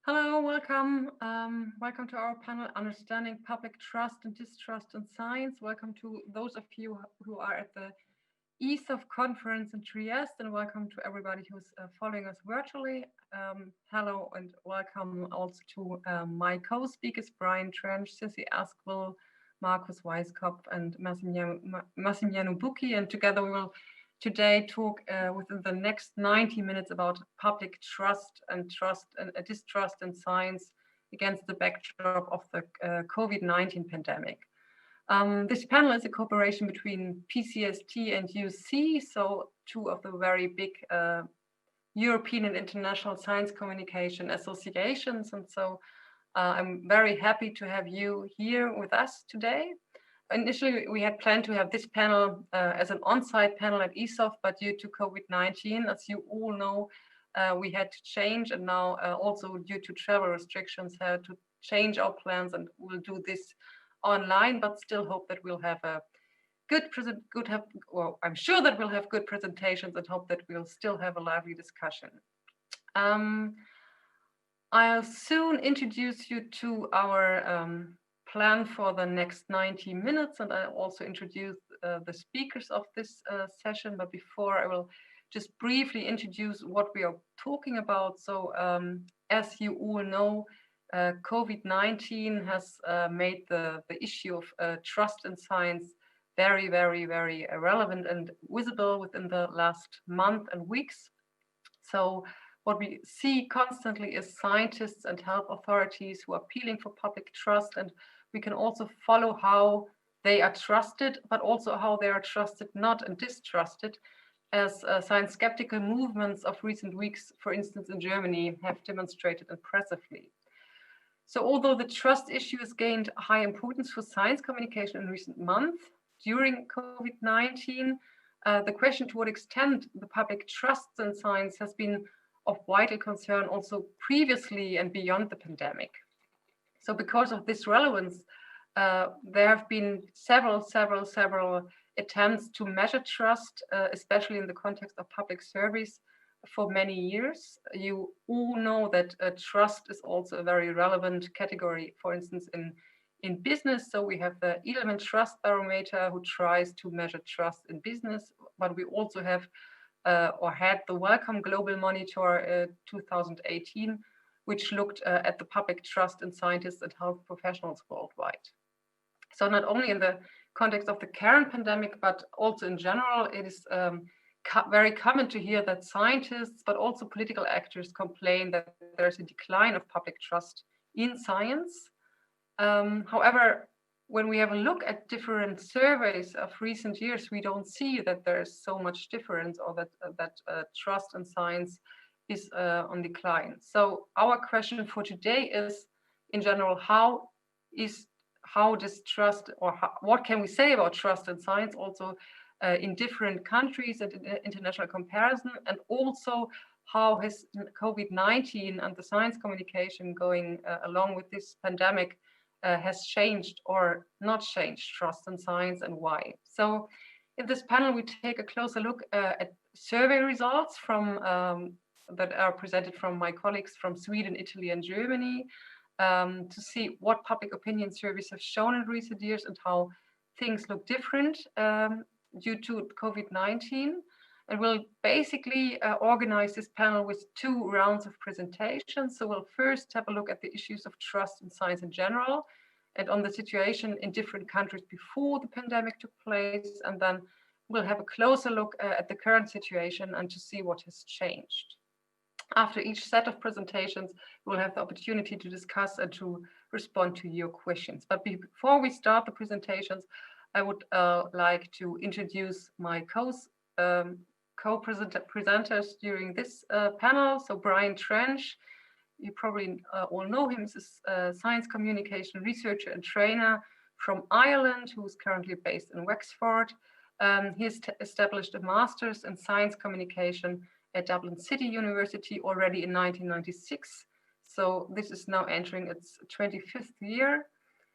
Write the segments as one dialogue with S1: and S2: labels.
S1: Hello, welcome. Welcome to our panel, Understanding Public Trust and Distrust in Science. Welcome to those of you who are at the ESOF conference in Trieste, and welcome to everybody who's following us virtually. Hello and welcome also to my co-speakers, Brian Trench, Sissy Askville, Markus Weiskopf, and Massimiliano Bucchi, and together we will today talk within the next 90 minutes about public trust and distrust in science against the backdrop of the COVID-19 pandemic. This panel is a cooperation between PCST and UC, so two of the very big European and international science communication associations. And so I'm very happy to have you here with us today. Initially, we had planned to have this panel as an on-site panel at ESOF, but due to COVID-19, as you all know, we had to change, and now also due to travel restrictions, had to change our plans, and we'll do this online, but still hope that we'll have a I'm sure that we'll have good presentations and hope that we'll still have a lively discussion. I'll soon introduce you to our plan for the next 90 minutes, and I'll also introduce the speakers of this session. But before, I will just briefly introduce what we are talking about. So as you all know, COVID-19 has made the issue of trust in science very, very, very relevant and visible within the last month and weeks. So what we see constantly is scientists and health authorities who are appealing for public trust, and we can also follow how they are trusted, but also how they are trusted not and distrusted, as science skeptical movements of recent weeks, for instance, in Germany, have demonstrated impressively. So although the trust issue has gained high importance for science communication in recent months, during COVID-19, the question to what extent the public trusts in science has been of vital concern also previously and beyond the pandemic. So because of this relevance, there have been several attempts to measure trust, especially in the context of public service, for many years. You all know that trust is also a very relevant category, for instance, in business. So we have the Edelman Trust Barometer, who tries to measure trust in business, but we also have or had the Wellcome Global Monitor 2018, which looked at the public trust in scientists and health professionals worldwide. So not only in the context of the current pandemic, but also in general, it is very common to hear that scientists, but also political actors complain that there's a decline of public trust in science. However, when we have a look at different surveys of recent years, we don't see that there's so much difference or that trust in science is on decline. So our question for today is, in general, how does trust, or what can we say about trust in science also in different countries and in international comparison, and also how has COVID-19 and the science communication going along with this pandemic has changed or not changed trust in science, and why. So in this panel, we take a closer look at survey results from that are presented from my colleagues from Sweden, Italy, and Germany, to see what public opinion surveys have shown in recent years and how things look different due to COVID-19. And we'll basically organize this panel with 2 rounds of presentations. So we'll first have a look at the issues of trust in science in general and on the situation in different countries before the pandemic took place. And then we'll have a closer look at the current situation and to see what has changed. After each set of presentations, we'll have the opportunity to discuss and to respond to your questions. But before we start the presentations, I would like to introduce my co-presenters during this panel. So Brian Trench, you probably all know him, is a science communication researcher and trainer from Ireland, who is currently based in Wexford. He has established a master's in science communication at Dublin City University already in 1996. So this is now entering its 25th year.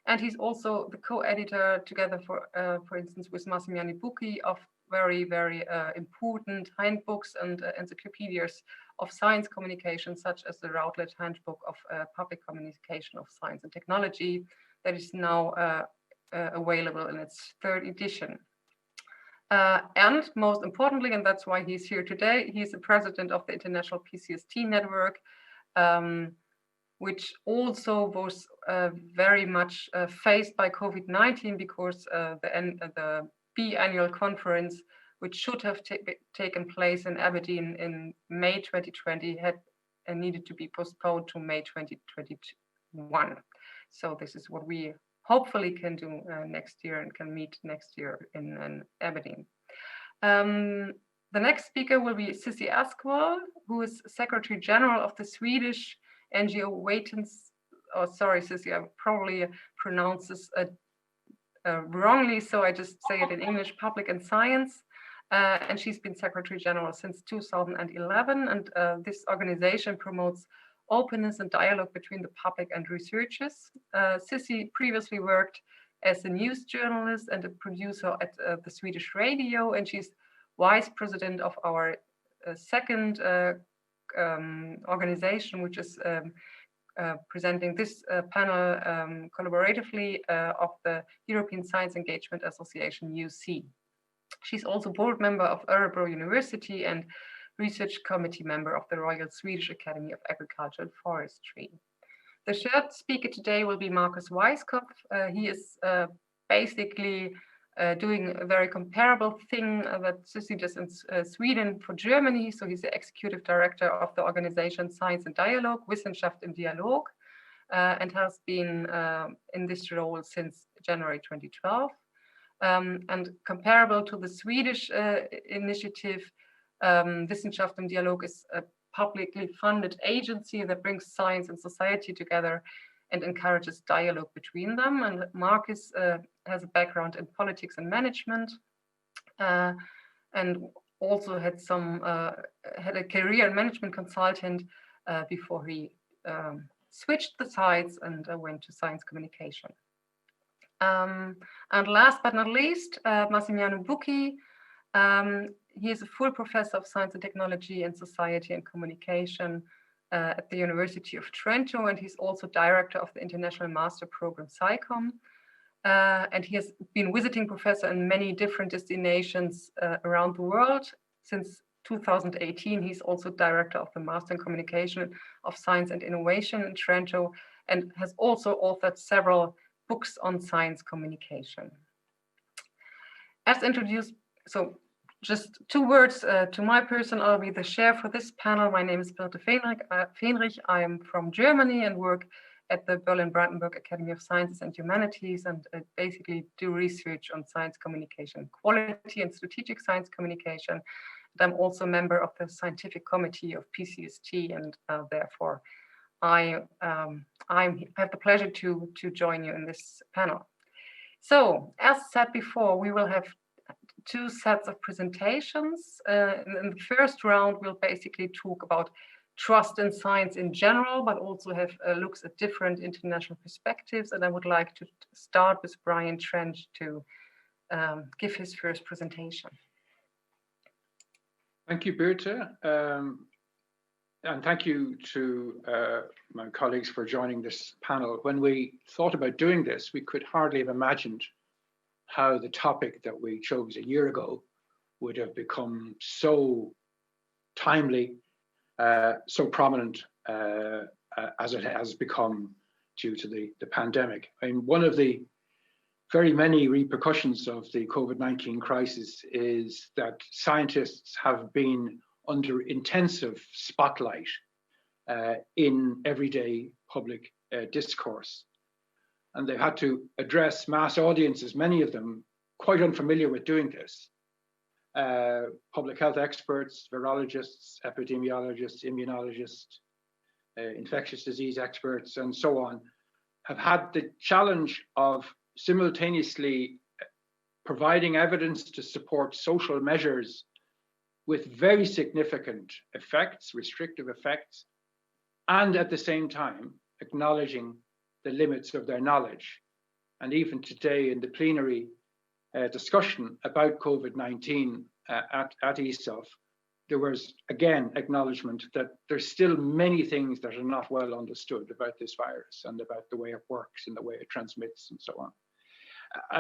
S1: And he's also the co-editor together, for instance, with Massimiliano Bucchi, of very, very important handbooks and encyclopedias of science communication, such as the Routledge Handbook of Public Communication of Science and Technology, that is now available in its 3rd edition. And most importantly, and that's why he's here today, he's the president of the International PCST Network, which also was very much faced by COVID-19 because the biannual conference, which should have taken place in Aberdeen in May 2020, had needed to be postponed to May 2021. So this is what we hopefully can do next year and can meet next year in Aberdeen. The next speaker will be Cissi Askwall, who is Secretary General of the Swedish NGO Waitens. Oh, sorry, Cissi, I probably pronounce this wrongly, so I just say it in English, Public and Science. And she's been Secretary General since 2011. And this organization promotes openness and dialogue between the public and researchers. Cissi previously worked as a news journalist and a producer at the Swedish radio, and she's vice president of our second organization, which is presenting this panel collaboratively of the European Science Engagement Association, UC. She's also board member of Örebro University and research committee member of the Royal Swedish Academy of Agriculture and Forestry. The 3rd speaker today will be Markus Weiskopf. He is basically doing a very comparable thing that Cissi does in Sweden for Germany. So he's the executive director of the organization Science and Dialogue, Wissenschaft im Dialog, and has been in this role since January 2012. And comparable to the Swedish initiative, Wissenschaft im Dialog is a publicly funded agency that brings science and society together and encourages dialogue between them. And Markus has a background in politics and management, and also had a career in management consultant before he switched the sides and went to science communication. And last but not least, Massimiliano Bucchi. He is a full professor of science and technology and society and communication at the University of Trento, and he's also director of the International Master Program SciComm. And he has been visiting professor in many different destinations around the world. Since 2018, he's also director of the Master in Communication of Science and Innovation in Trento, and has also authored several books on science communication. As introduced, so just 2 words to my person. I'll be the chair for this panel. My name is Birte Fenrich. I am from Germany and work at the Berlin-Brandenburg Academy of Sciences and Humanities, and basically do research on science communication, quality and strategic science communication. And I'm also a member of the scientific committee of PCST, and therefore I have the pleasure to join you in this panel. So, as said before, we will have 2 sets of presentations. In the first round, we'll basically talk about trust in science in general, but also have looks at different international perspectives. And I would like to start with Brian Trench to give his first presentation.
S2: Thank you, Birte. And thank you to my colleagues for joining this panel. When we thought about doing this, we could hardly have imagined how the topic that we chose a year ago would have become so timely, so prominent as it has become due to the pandemic. I mean, one of the very many repercussions of the COVID-19 crisis is that scientists have been under intensive spotlight in everyday public discourse. And they've had to address mass audiences, many of them quite unfamiliar with doing this. Public health experts, virologists, epidemiologists, immunologists, infectious disease experts, and so on, have had the challenge of simultaneously providing evidence to support social measures with very significant effects, restrictive effects, and at the same time acknowledging the limits of their knowledge. And even today in the plenary discussion about COVID-19 at ESOF, there was again acknowledgement that there's still many things that are not well understood about this virus and about the way it works and the way it transmits and so on,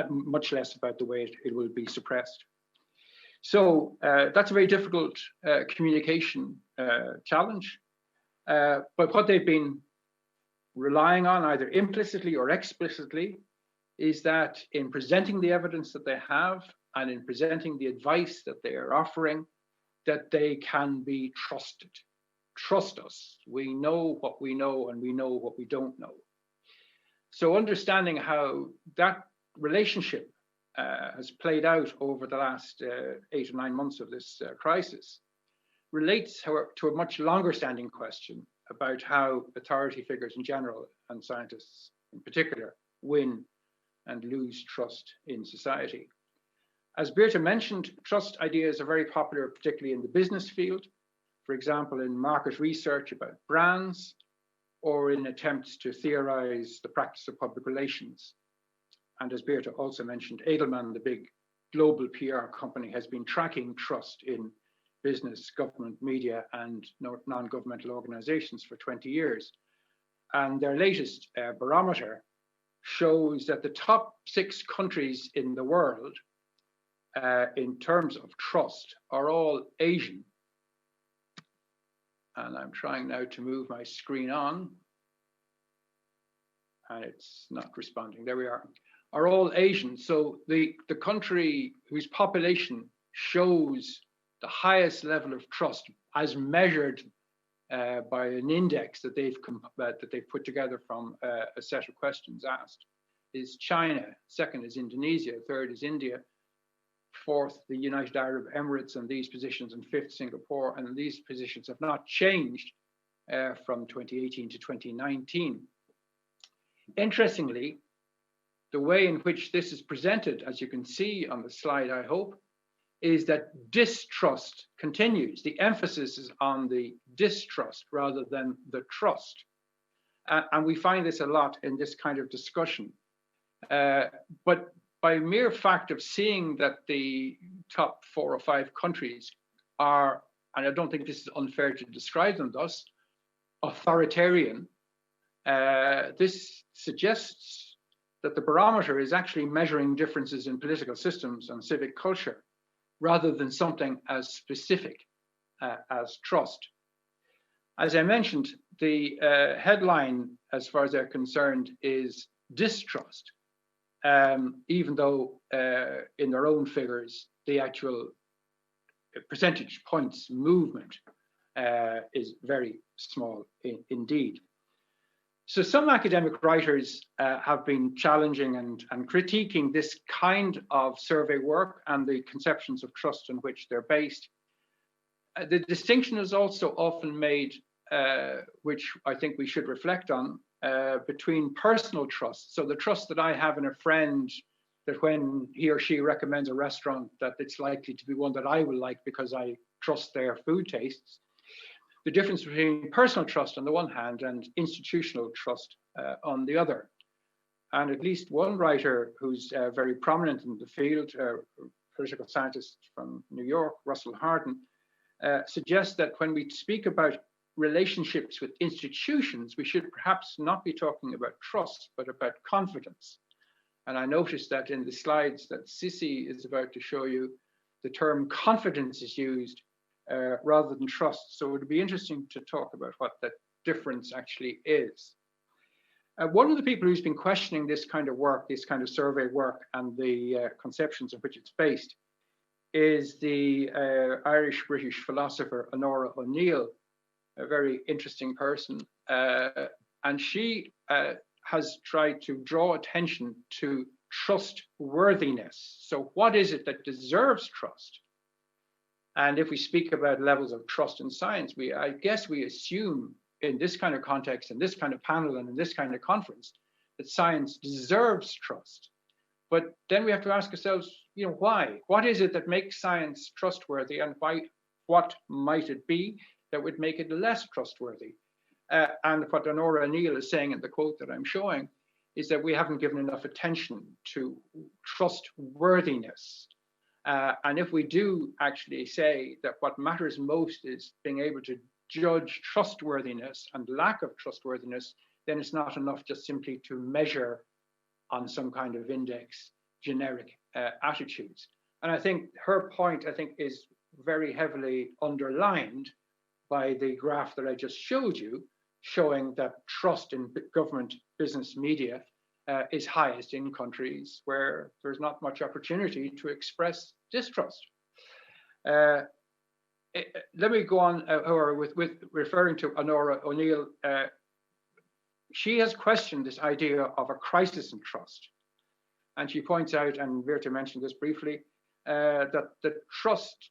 S2: much less about the way it will be suppressed. So that's a very difficult communication challenge. But what they've been relying on, either implicitly or explicitly, is that in presenting the evidence that they have and in presenting the advice that they are offering, that they can be trusted. Trust us. We know what we know and we know what we don't know. So understanding how that relationship has played out over the last 8 or 9 months of this crisis relates, however, to a much longer standing question about how authority figures in general and scientists in particular win and lose trust in society. As Birte mentioned, trust ideas are very popular, particularly in the business field, for example, in market research about brands, or in attempts to theorize the practice of public relations. And as Birte also mentioned, Edelman, the big global PR company, has been tracking trust in business, government, media, and non-governmental organizations for 20 years. And their latest barometer shows that the top 6 countries in the world in terms of trust are all Asian. And I'm trying now to move my screen on, and it's not responding. There we are all Asian. So the country whose population shows the highest level of trust as measured by an index that they've put together from a set of questions asked is China. Second is Indonesia. Third is India. Fourth, the United Arab Emirates on these positions, and fifth, Singapore. And these positions have not changed from 2018 to 2019. Interestingly, the way in which this is presented, as you can see on the slide, I hope, is that distrust continues. The emphasis is on the distrust rather than the trust. And we find this a lot in this kind of discussion. But by mere fact of seeing that the top 4 or 5 countries are, and I don't think this is unfair to describe them thus, authoritarian, this suggests that the barometer is actually measuring differences in political systems and civic culture, rather than something as specific as trust. As I mentioned, the headline, as far as they're concerned, is distrust. even though in their own figures, the actual percentage points movement is very small indeed. So some academic writers have been challenging and critiquing this kind of survey work and the conceptions of trust on which they're based. The distinction is also often made, which I think we should reflect on, between personal trust. So the trust that I have in a friend, that when he or she recommends a restaurant, that it's likely to be one that I will like because I trust their food tastes. The difference between personal trust on the one hand and institutional trust on the other. And at least one writer who's very prominent in the field, a political scientist from New York, Russell Harden, suggests that when we speak about relationships with institutions, we should perhaps not be talking about trust, but about confidence. And I noticed that in the slides that Sissy is about to show you, the term confidence is used rather than trust. So it would be interesting to talk about what that difference actually is. One of the people who's been questioning this kind of work, this kind of survey work, and the conceptions on which it's based is the Irish-British philosopher Honora O'Neill, a very interesting person. And she has tried to draw attention to trustworthiness. So what is it that deserves trust? And if we speak about levels of trust in science, I guess we assume in this kind of context, in this kind of panel, and in this kind of conference, that science deserves trust. But then we have to ask ourselves, why? What is it that makes science trustworthy, and why? What might it be that would make it less trustworthy? And what Honora O'Neill is saying in the quote that I'm showing is that we haven't given enough attention to trustworthiness. And if we do actually say that what matters most is being able to judge trustworthiness and lack of trustworthiness, then it's not enough just simply to measure on some kind of index generic attitudes. And I think her point, is very heavily underlined by the graph that I just showed you, showing that trust in government, business, media is highest in countries where there's not much opportunity to express distrust. Let me go on, with referring to Honora O'Neill. She has questioned this idea of a crisis in trust. And she points out, and Virta mentioned this briefly, that the trust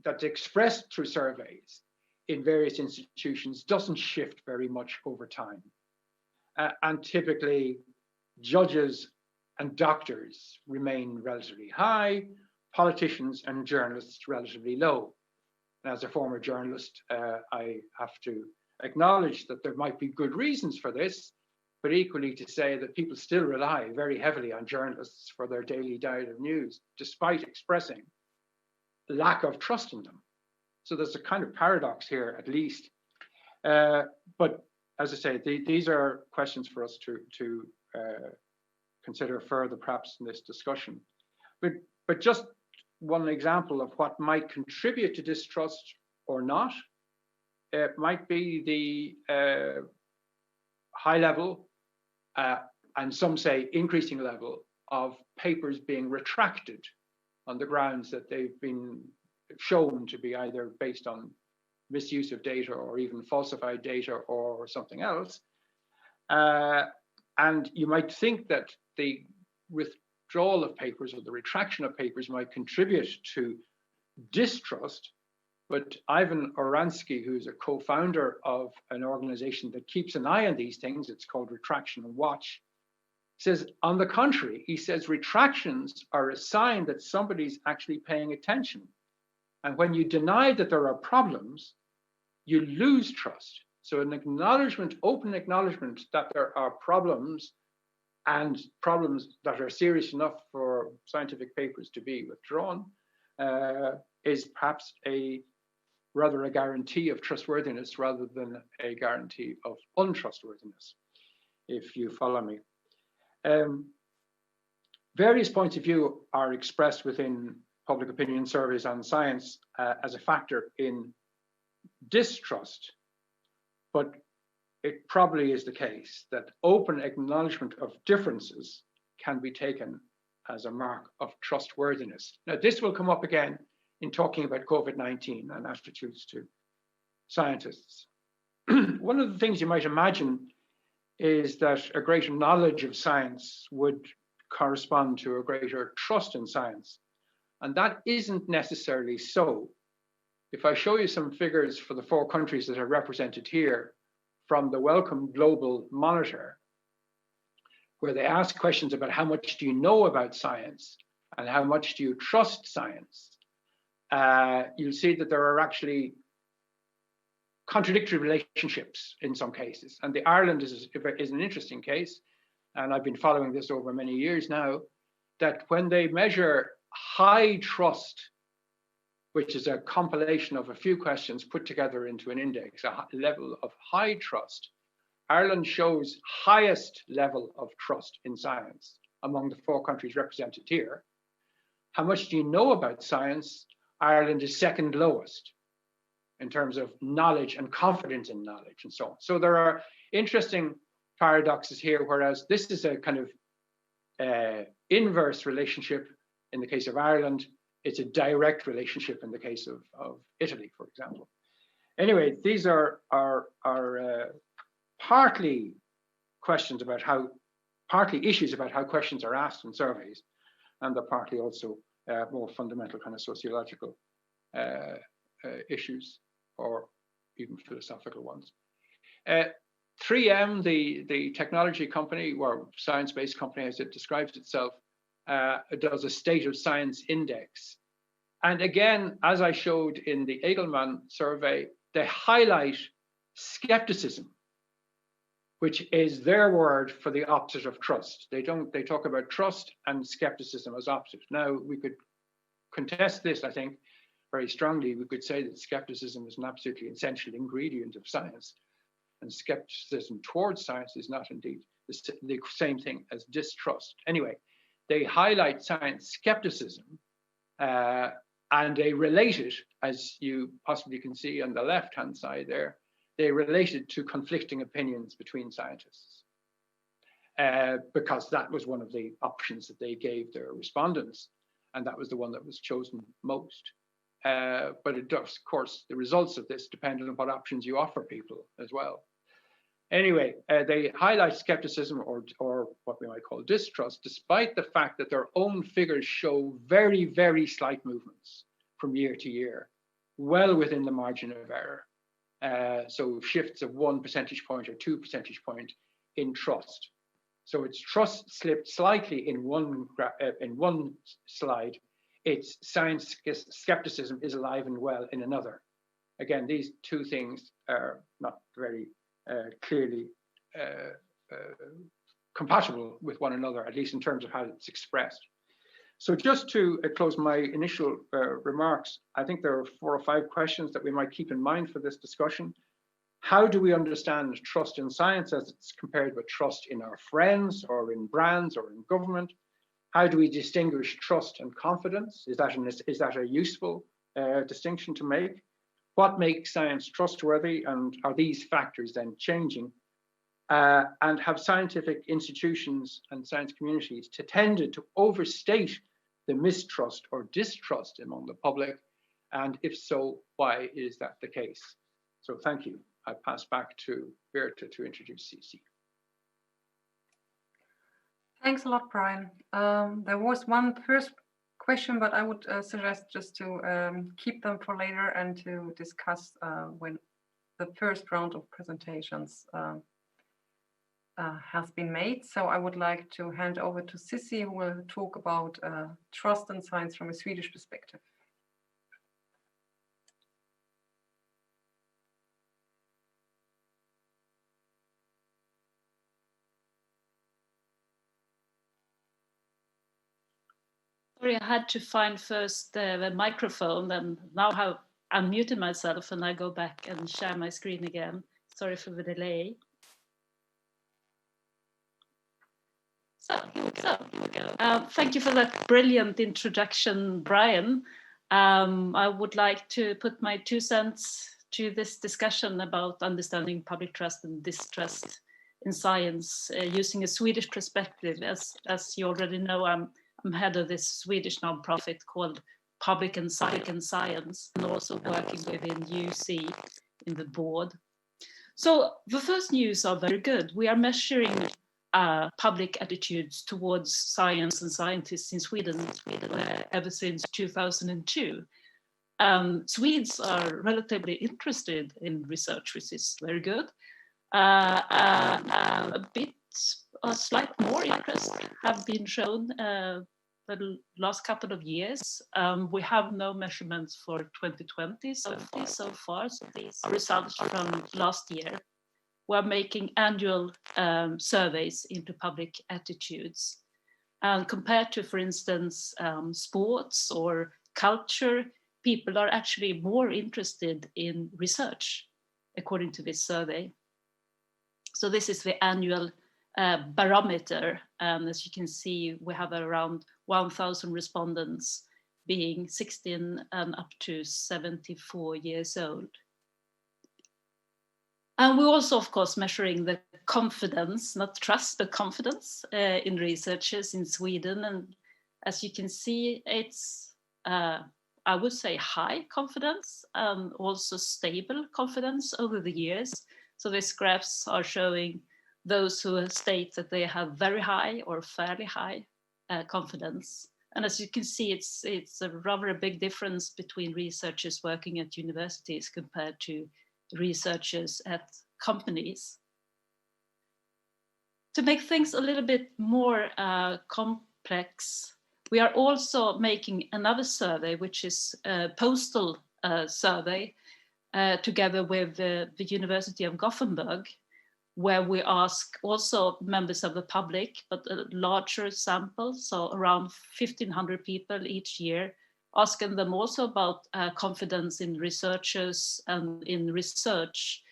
S2: that's expressed through surveys in various institutions doesn't shift very much over time. And typically, judges and doctors remain relatively high, politicians and journalists relatively low. And as a former journalist, I have to acknowledge that there might be good reasons for this, but equally to say that people still rely very heavily on journalists for their daily diet of news, despite expressing lack of trust in them. So there's a kind of paradox here, at least. But as I say, these are questions for us to consider further, perhaps, in this discussion. But just one example of what might contribute to distrust or not, it might be the high level, and some say increasing level, of papers being retracted on the grounds that they've been shown to be either based on misuse of data or even falsified data or something else. And you might think that the withdrawal of papers or the retraction of papers might contribute to distrust. But Ivan Oransky, who's a co-founder of an organization that keeps an eye on these things, it's called Retraction and Watch, says, on the contrary, he says retractions are a sign that somebody's actually paying attention. And when you deny that there are problems, you lose trust. So an acknowledgement, open acknowledgement that there are problems, and problems that are serious enough for scientific papers to be withdrawn, is perhaps rather a guarantee of trustworthiness rather than a guarantee of untrustworthiness, if you follow me. Various points of view are expressed within public opinion surveys on science as a factor in distrust, but it probably is the case that open acknowledgement of differences can be taken as a mark of trustworthiness. Now, this will come up again in talking about COVID-19 and attitudes to scientists. One of the things you might imagine is that a greater knowledge of science would correspond to a greater trust in science. And that isn't necessarily so. If I show you some figures for the 4 countries that are represented here from the Wellcome Global Monitor, where they ask questions about how much do you know about science and how much do you trust science, you'll see that there are actually contradictory relationships in some cases. And the Ireland is an interesting case, and I've been following this over many years now, that when they measure high trust, which is a compilation of a few questions put together into an index, a level of high trust, Ireland shows highest level of trust in science among the 4 countries represented here. How much do you know about science? Ireland is second lowest in terms of knowledge and confidence in knowledge and so on. So there are interesting paradoxes here, whereas this is a kind of inverse relationship in the case of Ireland. It's a direct relationship in the case of Italy, for example. Anyway, these are partly questions about partly issues about how questions are asked in surveys, and they're partly also more fundamental kind of sociological issues or even philosophical ones. 3M, the technology company or science-based company as it describes itself, does a state of science index. And again, as I showed in the Eagleman survey, they highlight skepticism, which is their word for the opposite of trust. They talk about trust and skepticism as opposite. Now, we could contest this, I think, very strongly. We could say that skepticism is an absolutely essential ingredient of science, and skepticism towards science is not indeed the same thing as distrust. Anyway, they highlight science skepticism, and they relate it, as you possibly can see on the left-hand side there, they relate it to conflicting opinions between scientists, because that was one of the options that they gave their respondents, and that was the one that was chosen most. But it does, of course, the results of this depend on what options you offer people as well. Anyway, they highlight skepticism or what we might call distrust, despite the fact that their own figures show very, very slight movements from year to year, well within the margin of error. So shifts of 1 percentage point or 2 percentage point in trust. So its trust slipped slightly in one slide. Its science skepticism is alive and well in another. Again, these two things are not very clearly compatible with one another, at least in terms of how it's expressed. So just to close my initial remarks, I think there are 4 or 5 questions that we might keep in mind for this discussion. How do we understand trust in science as it's compared with trust in our friends or in brands or in government? How do we distinguish trust and confidence? Is that a useful distinction to make? What makes science trustworthy, and are these factors then changing? And have scientific institutions and science communities tended to overstate the mistrust or distrust among the public? And if so, why is that the case? So thank you. I pass back to Berta to introduce CC.
S1: Thanks a lot, Brian. There was one first question, but I would suggest just to keep them for later and to discuss when the first round of presentations has been made. So I would like to hand over to Sissi, who will talk about trust in science from a Swedish perspective.
S3: Sorry, I had to find first the microphone, and now have unmuted myself, and I go back and share my screen again. Sorry for the delay. So here we go. Thank you for that brilliant introduction, Brian. I would like to put my 2 cents to this discussion about understanding public trust and distrust in science using a Swedish perspective. As you already know, I'm head of this Swedish nonprofit called Public and Science, and also working within UC in the board. So the first news are very good. We are measuring public attitudes towards science and scientists in Sweden ever since 2002. Swedes are relatively interested in research, which is very good. A slight more interest have been shown the last couple of years. We have no measurements for 2020 so far. So these are results from last year. We're making annual surveys into public attitudes. And compared to, for instance, sports or culture, people are actually more interested in research, according to this survey. So this is the annual barometer. As you can see, we have around 1,000 respondents being 16 and up to 74 years old. And we're also, of course, measuring the confidence, not trust, but confidence in researchers in Sweden. And as you can see, it's, I would say, high confidence and also stable confidence over the years. So these graphs are showing those who state that they have very high or fairly high confidence. And as you can see, it's a rather big difference between researchers working at universities compared to researchers at companies. To make things a little bit more complex, we are also making another survey, which is a postal survey, together with the University of Gothenburg, where we ask also members of the public, but a larger sample, so around 1,500 people each year, asking them also about confidence in researchers and in research.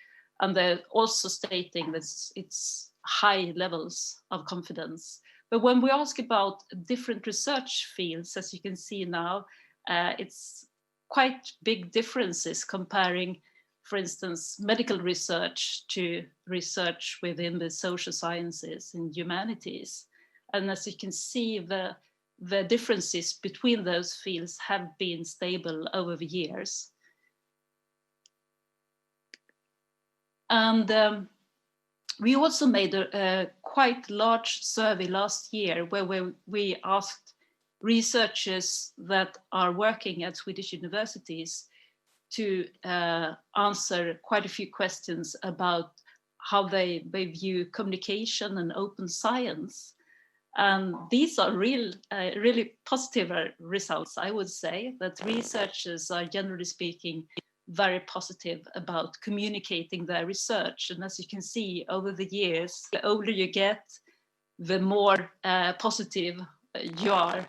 S3: And they're also stating that it's high levels of confidence. But when we ask about different research fields, as you can see now, it's quite big differences comparing, for instance, medical research to research within the social sciences and humanities. And as you can see, the differences between those fields have been stable over the years. And we also made a quite large survey last year where we asked researchers that are working at Swedish universities to answer quite a few questions about how they view communication and open science. And these are really positive results, I would say, that researchers are generally speaking very positive about communicating their research. And as you can see over the years, the older you get, the more positive you are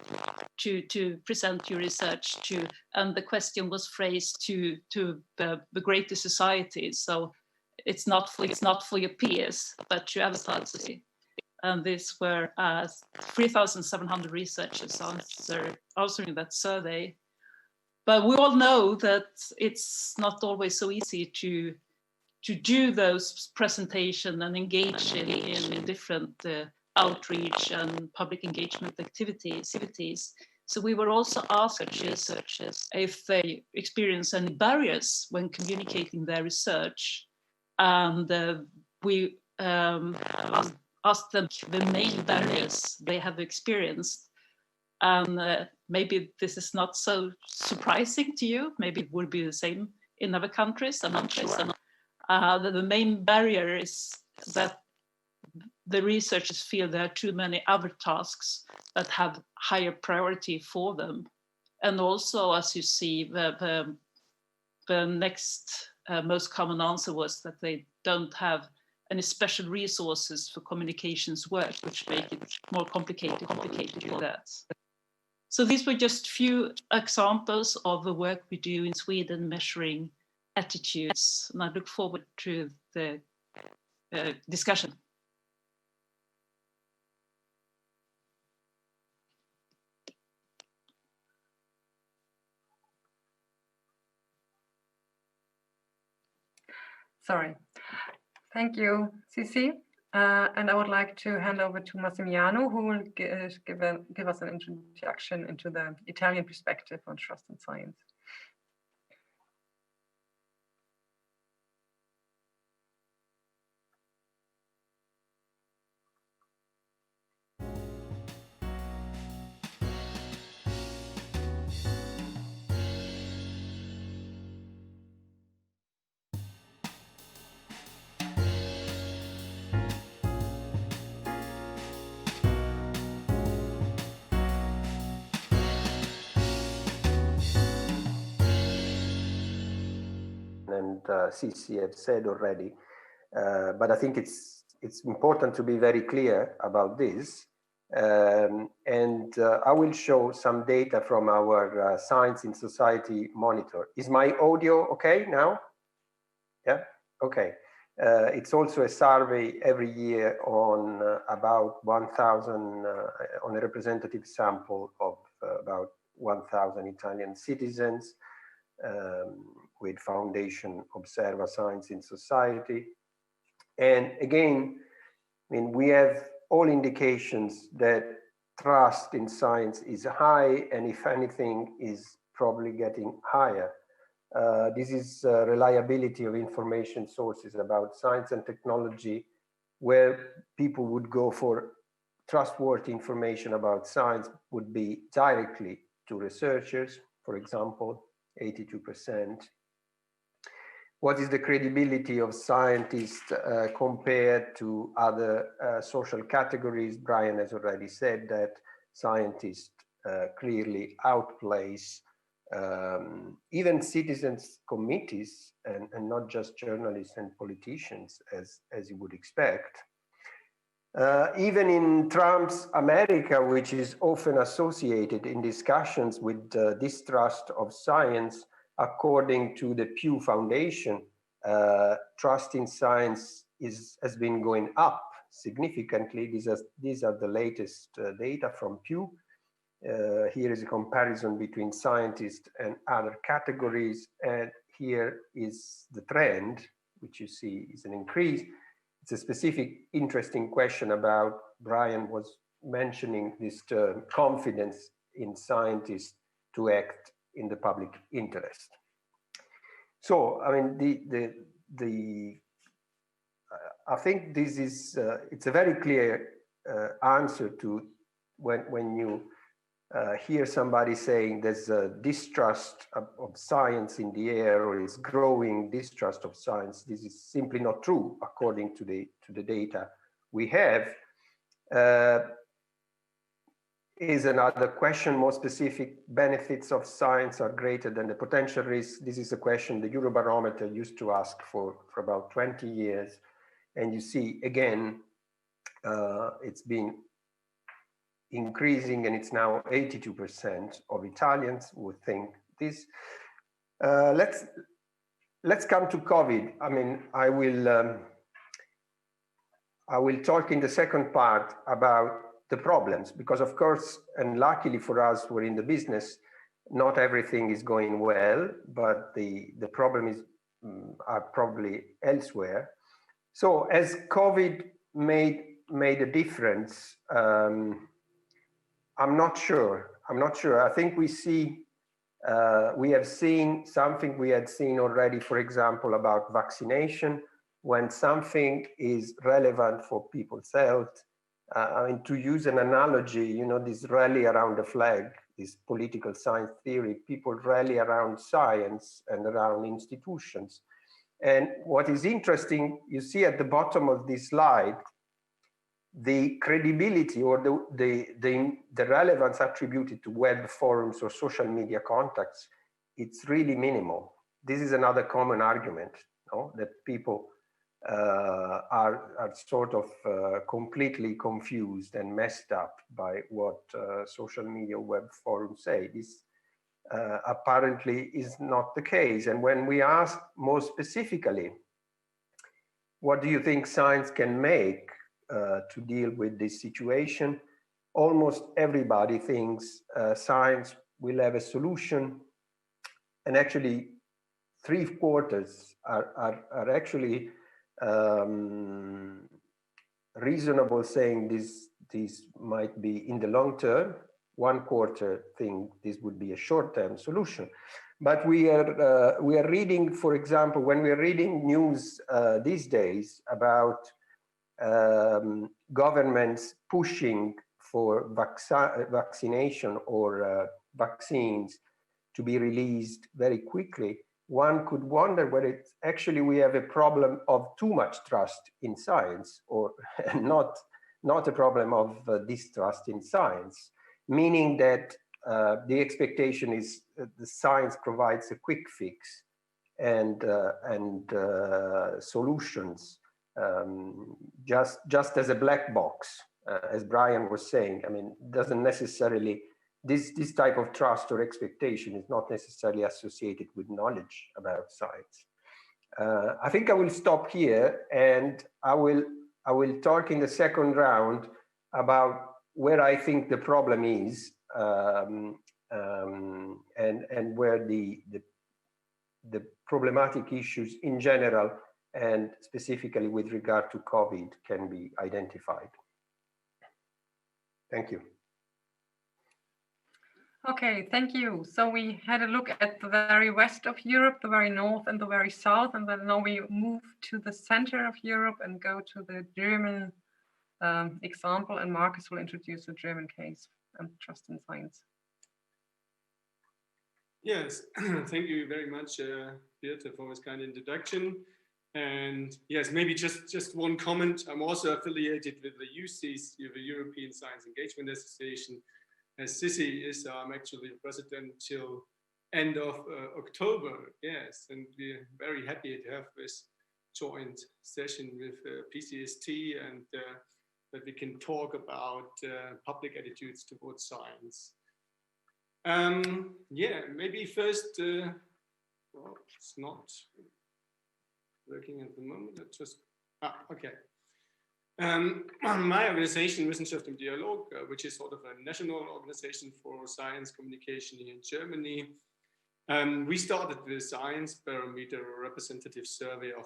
S3: to present your research to. And the question was phrased to the greater society. So it's not for your peers, but to other society. And these were 3,700 researchers answering that survey. But we all know that it's not always so easy to do those presentation and engage in different outreach and public engagement activities. So we were also asked researchers if they experience any barriers when communicating their research. And we asked them the main barriers they have experienced. And maybe this is not so surprising to you. Maybe it would be the same in other countries. I'm not sure. The main barrier is that the researchers feel there are too many other tasks that have higher priority for them. And also, as you see, the next most common answer was that they don't have any special resources for communications work, which make it more complicated to do that. So these were just few examples of the work we do in Sweden measuring attitudes, and I look forward to the discussion.
S1: Sorry. Thank you, Cici. And I would like to hand over to Massimiliano, who will give us an introduction into the Italian perspective on trust in science.
S4: And Sisi have said already, but I think it's important to be very clear about this. I will show some data from our Science in Society monitor. Is my audio okay now? Yeah, okay. It's also a survey every year on about 1,000, on a representative sample of about 1,000 Italian citizens. With Foundation Observa Science in Society. And again, I mean, we have all indications that trust in science is high, and if anything, is probably getting higher. This is reliability of information sources about science and technology, where people would go for trustworthy information about science would be directly to researchers, for example, 82%. What is the credibility of scientists compared to other social categories? Brian has already said that scientists clearly outplace even citizens' committees and not just journalists and politicians, as you would expect. Even in Trump's America, which is often associated in discussions with distrust of science, according to the Pew Foundation, trust in science has been going up significantly. These are the latest data from Pew. Here is a comparison between scientists and other categories, and here is the trend, which you see is an increase. It's a specific interesting question about, Brian was mentioning this term, confidence in scientists to act in the public interest. So, I mean, I think this is, it's a very clear answer to when you hear somebody saying there's a distrust of science in the air, or is growing distrust of science. This is simply not true according to the data we have. Is another question. More specific, benefits of science are greater than the potential risks. This is a question the Eurobarometer used to ask for about 20 years. And you see, again, it's been increasing, and it's now 82% of Italians who think this. Let's come to COVID. I mean, I will talk in the second part about the problems, because of course, and luckily for us, we're in the business, not everything is going well, but the problem is are probably elsewhere. So as COVID made a difference, I'm not sure. I think we have seen something we had seen already, for example, about vaccination. When something is relevant for people's health, I mean, to use an analogy, you know, this rally around the flag, this political science theory, people rally around science and around institutions. And what is interesting, you see at the bottom of this slide, the credibility or the relevance attributed to web forums or social media contacts, it's really minimal. This is another common argument, no? That people are sort of completely confused and messed up by what social media web forums say. This apparently is not the case. And when we ask more specifically, what do you think science can make to deal with this situation? Almost everybody thinks science will have a solution, and actually 3/4 are actually reasonable saying this might be in the long term. 1 quarter thing, this would be a short-term solution. But we are reading, for example, when we are reading news these days about governments pushing for vaccination or vaccines to be released very quickly, one could wonder whether it's actually we have a problem of too much trust in science, or not a problem of distrust in science, meaning that the expectation is the science provides a quick fix and solutions just as a black box, as Brian was saying. I mean, doesn't necessarily, this type of trust or expectation is not necessarily associated with knowledge about science. I think I will stop here, and I will talk in the second round about where I think the problem is, and where the problematic issues in general and specifically with regard to COVID can be identified. Thank you.
S1: Okay, thank you. So we had a look at the very west of Europe, the very north and the very south, and then now we move to the center of Europe and go to the German example, and Marcus will introduce the German case and trust in science.
S5: Yes, thank you very much, Birte, for this kind introduction. And yes, maybe just one comment. I'm also affiliated with the USCIS, the European Science Engagement Association. As Sissi is, I'm actually president till end of October. Yes, and we're very happy to have this joint session with PCST, and that we can talk about public attitudes towards science. Yeah, maybe first, well, it's not working at the moment. Okay. My organization, Wissenschaft im Dialog, which is sort of a national organization for science communication here in Germany, we started the Science Barometer, a representative survey of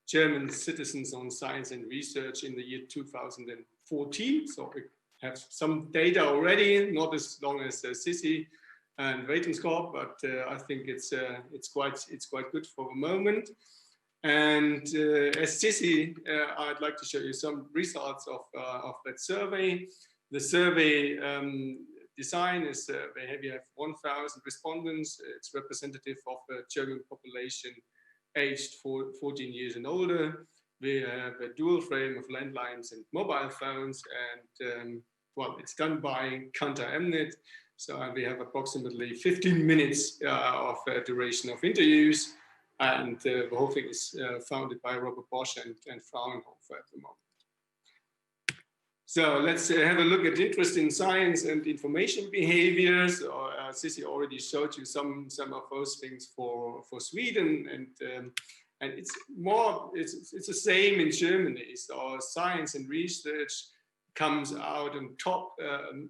S5: German citizens on science and research in the year 2014. So we have some data already, not as long as Sissi and Wetenskap, but I think it's quite good for the moment. And as Sissi, I'd like to show you some results of that survey. The survey design is we have 1,000 respondents. It's representative of the German population aged 14 years and older. We have a dual frame of landlines and mobile phones, and well, it's done by Kantar Mnet. So we have approximately 15 minutes of duration of interviews. And the whole thing is founded by Robert Bosch and Fraunhofer at the moment. So let's have a look at interest in science and information behaviors. Sissi already showed you some of those things for Sweden, and it's the same in Germany. So science and research comes out on top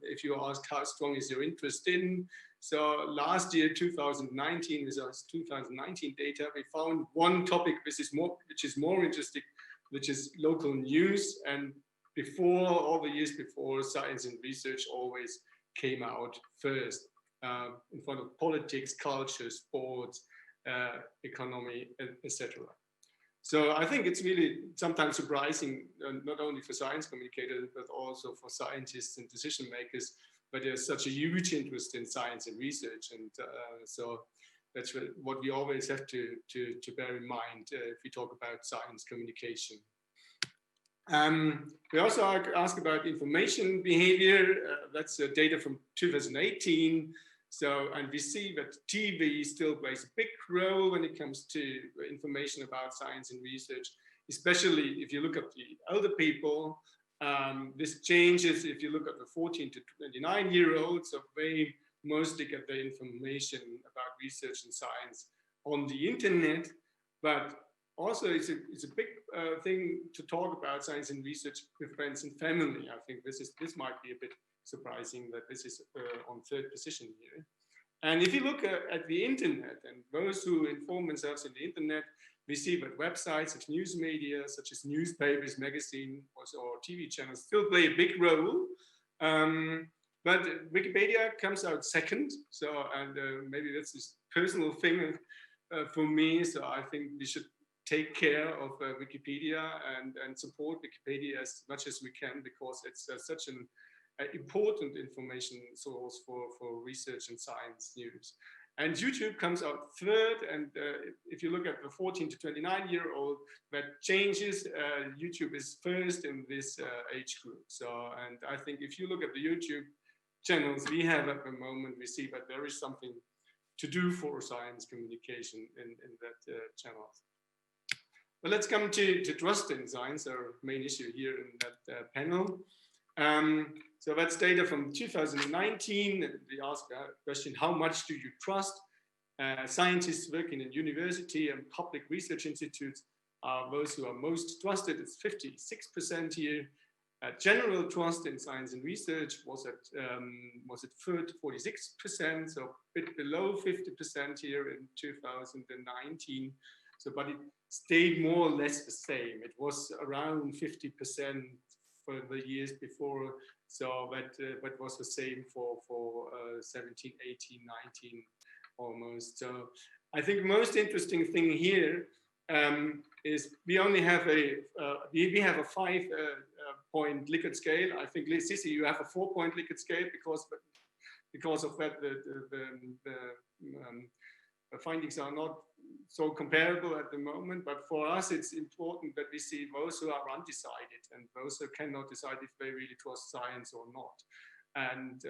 S5: if you ask how strong is your interest in. So last year, 2019, with our 2019 data, we found one topic which is more interesting, which is local news. And before, all the years before, science and research always came out first in front of politics, culture, sports, economy, etc. So I think it's really sometimes surprising, not only for science communicators, but also for scientists and decision makers, but there's such a huge interest in science and research. And so that's what we always have to bear in mind if we talk about science communication. We also ask about information behavior. That's data from 2018. So, and we see that TV still plays a big role when it comes to information about science and research, especially if you look at the elder people. This changes if you look at the 14 to 29-year-olds, so they mostly get their information about research and science on the internet. But also it's a big thing to talk about science and research with friends and family. I think this might be a bit surprising that this is on third position here. And if you look at the internet and those who inform themselves in the internet, We see that websites such news media, such as newspapers, magazines, or TV channels still play a big role. But Wikipedia comes out second. So, and maybe that's a personal thing for me. So I think we should take care of Wikipedia and support Wikipedia as much as we can, because it's such an important information source for research and science news. And YouTube comes out third. And if you look at the 14 to 29-year-old, that changes. YouTube is first in this age group. So, and I think if you look at the YouTube channels we have at the moment, we see that there is something to do for science communication in that channel. But let's come to trust in science, our main issue here in that panel. So that's data from 2019. We asked the question, how much do you trust? Scientists working in university and public research institutes are those who are most trusted. It's 56% here. General trust in science and research was at 46%, so a bit below 50% here in 2019. So, but it stayed more or less the same. It was around 50% for the years before. So that was the same for 17, 18, 19 almost. So I think the most interesting thing here is we only have a 5-point Likert scale. I think, Sissi, you have a 4-point Likert scale because of that the findings are not so comparable at the moment. But for us, it's important that we see those who are undecided and those who cannot decide if they really trust science or not. And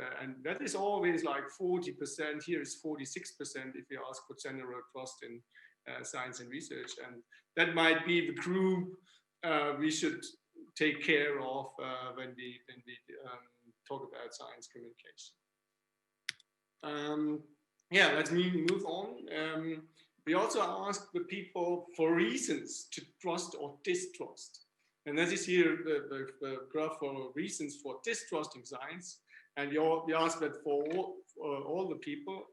S5: that is always like 40%. Here is 46% if you ask for general trust in science and research. And that might be the group we should take care of when we talk about science communication. Yeah, let's move on. We also asked the people for reasons to trust or distrust. And that is here the graph for reasons for distrusting science. And we asked that for all the people.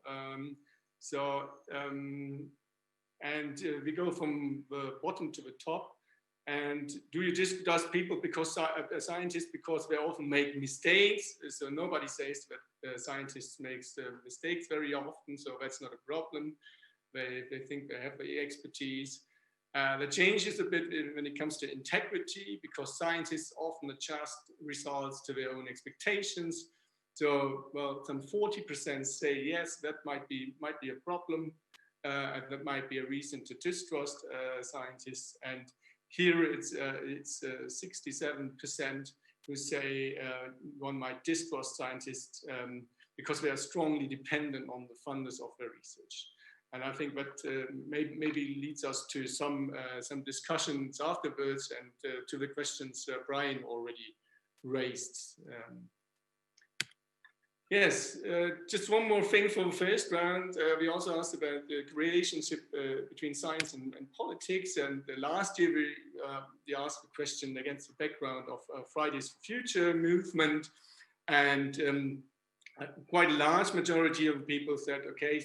S5: We go from the bottom to the top. And do you distrust people because scientists, because they often make mistakes? So nobody says that scientists make mistakes very often, so that's not a problem. They think they have the expertise. The changes a bit when it comes to integrity, because scientists often adjust results to their own expectations. So, well, some 40% say yes, that might be a problem. That might be a reason to distrust scientists. And here it's 67% who say one might distrust scientists because they are strongly dependent on the funders of their research. And I think that maybe leads us to some discussions afterwards and to the questions Brian already raised. Yes, just one more thing for the first round. We also asked about the relationship between science and politics. And last year we asked the question against the background of Fridays for Future movement. And quite a large majority of people said, okay,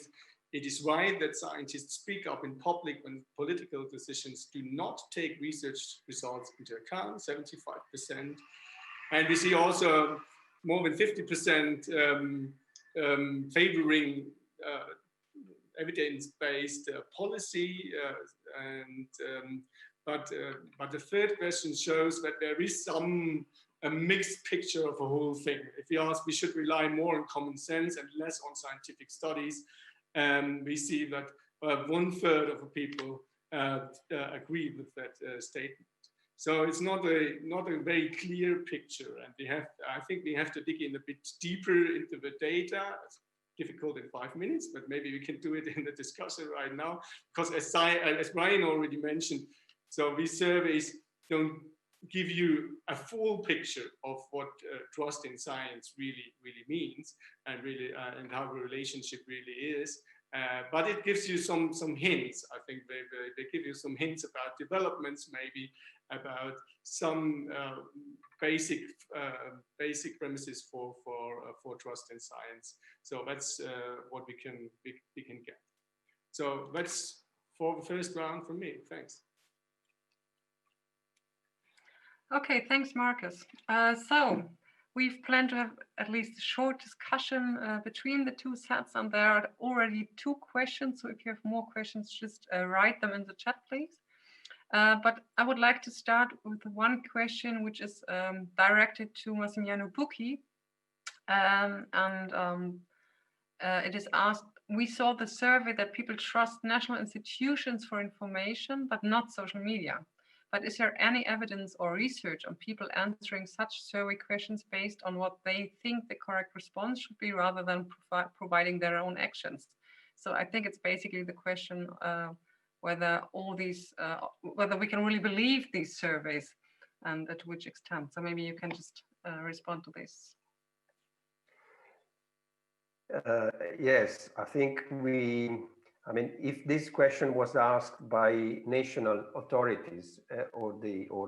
S5: it is right that scientists speak up in public when political decisions do not take research results into account, 75%. And we see also more than 50% favoring evidence-based policy. But the third question shows that there is a mixed picture of the whole thing. If we ask, we should rely more on common sense and less on scientific studies. We see that 1/3 of the people agree with that statement. So it's not a very clear picture, and I think we have to dig in a bit deeper into the data. It's difficult in 5 minutes, but maybe we can do it in the discussion right now. Because as Brian already mentioned, so these surveys don't give you a full picture of what trust in science really means, and how the relationship really is. But it gives you some hints. I think they give you some hints about developments, maybe about some basic premises for trust in science. So that's what we can get. So that's for the first round from me. Thanks.
S1: Okay, thanks, Marcus. So we've planned to have at least a short discussion between the two sets, and there are already 2 questions. So if you have more questions, just write them in the chat, please. But I would like to start with one question, which is directed to Massimiliano Bucchi. It is asked, we saw the survey that people trust national institutions for information, but not social media. But is there any evidence or research on people answering such survey questions based on what they think the correct response should be rather than providing their own actions? So I think it's basically the question whether all these, whether we can really believe these surveys and to which extent. So maybe you can just respond to this.
S4: Yes, I think I mean, if this question was asked by national authorities or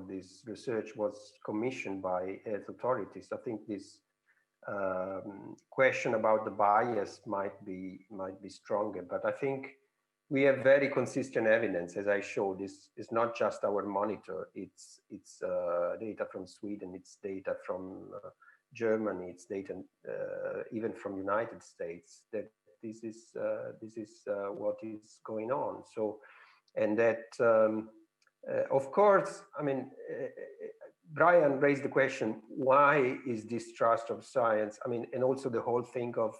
S4: this research was commissioned by health authorities, I think this question about the bias might be stronger. But I think we have very consistent evidence, as I showed. This is not just our monitor; it's data from Sweden, it's data from Germany, it's data even from United States, that this is what is going on. So, and that of course, I mean, Brian raised the question: why is distrust of science? I mean, and also the whole thing of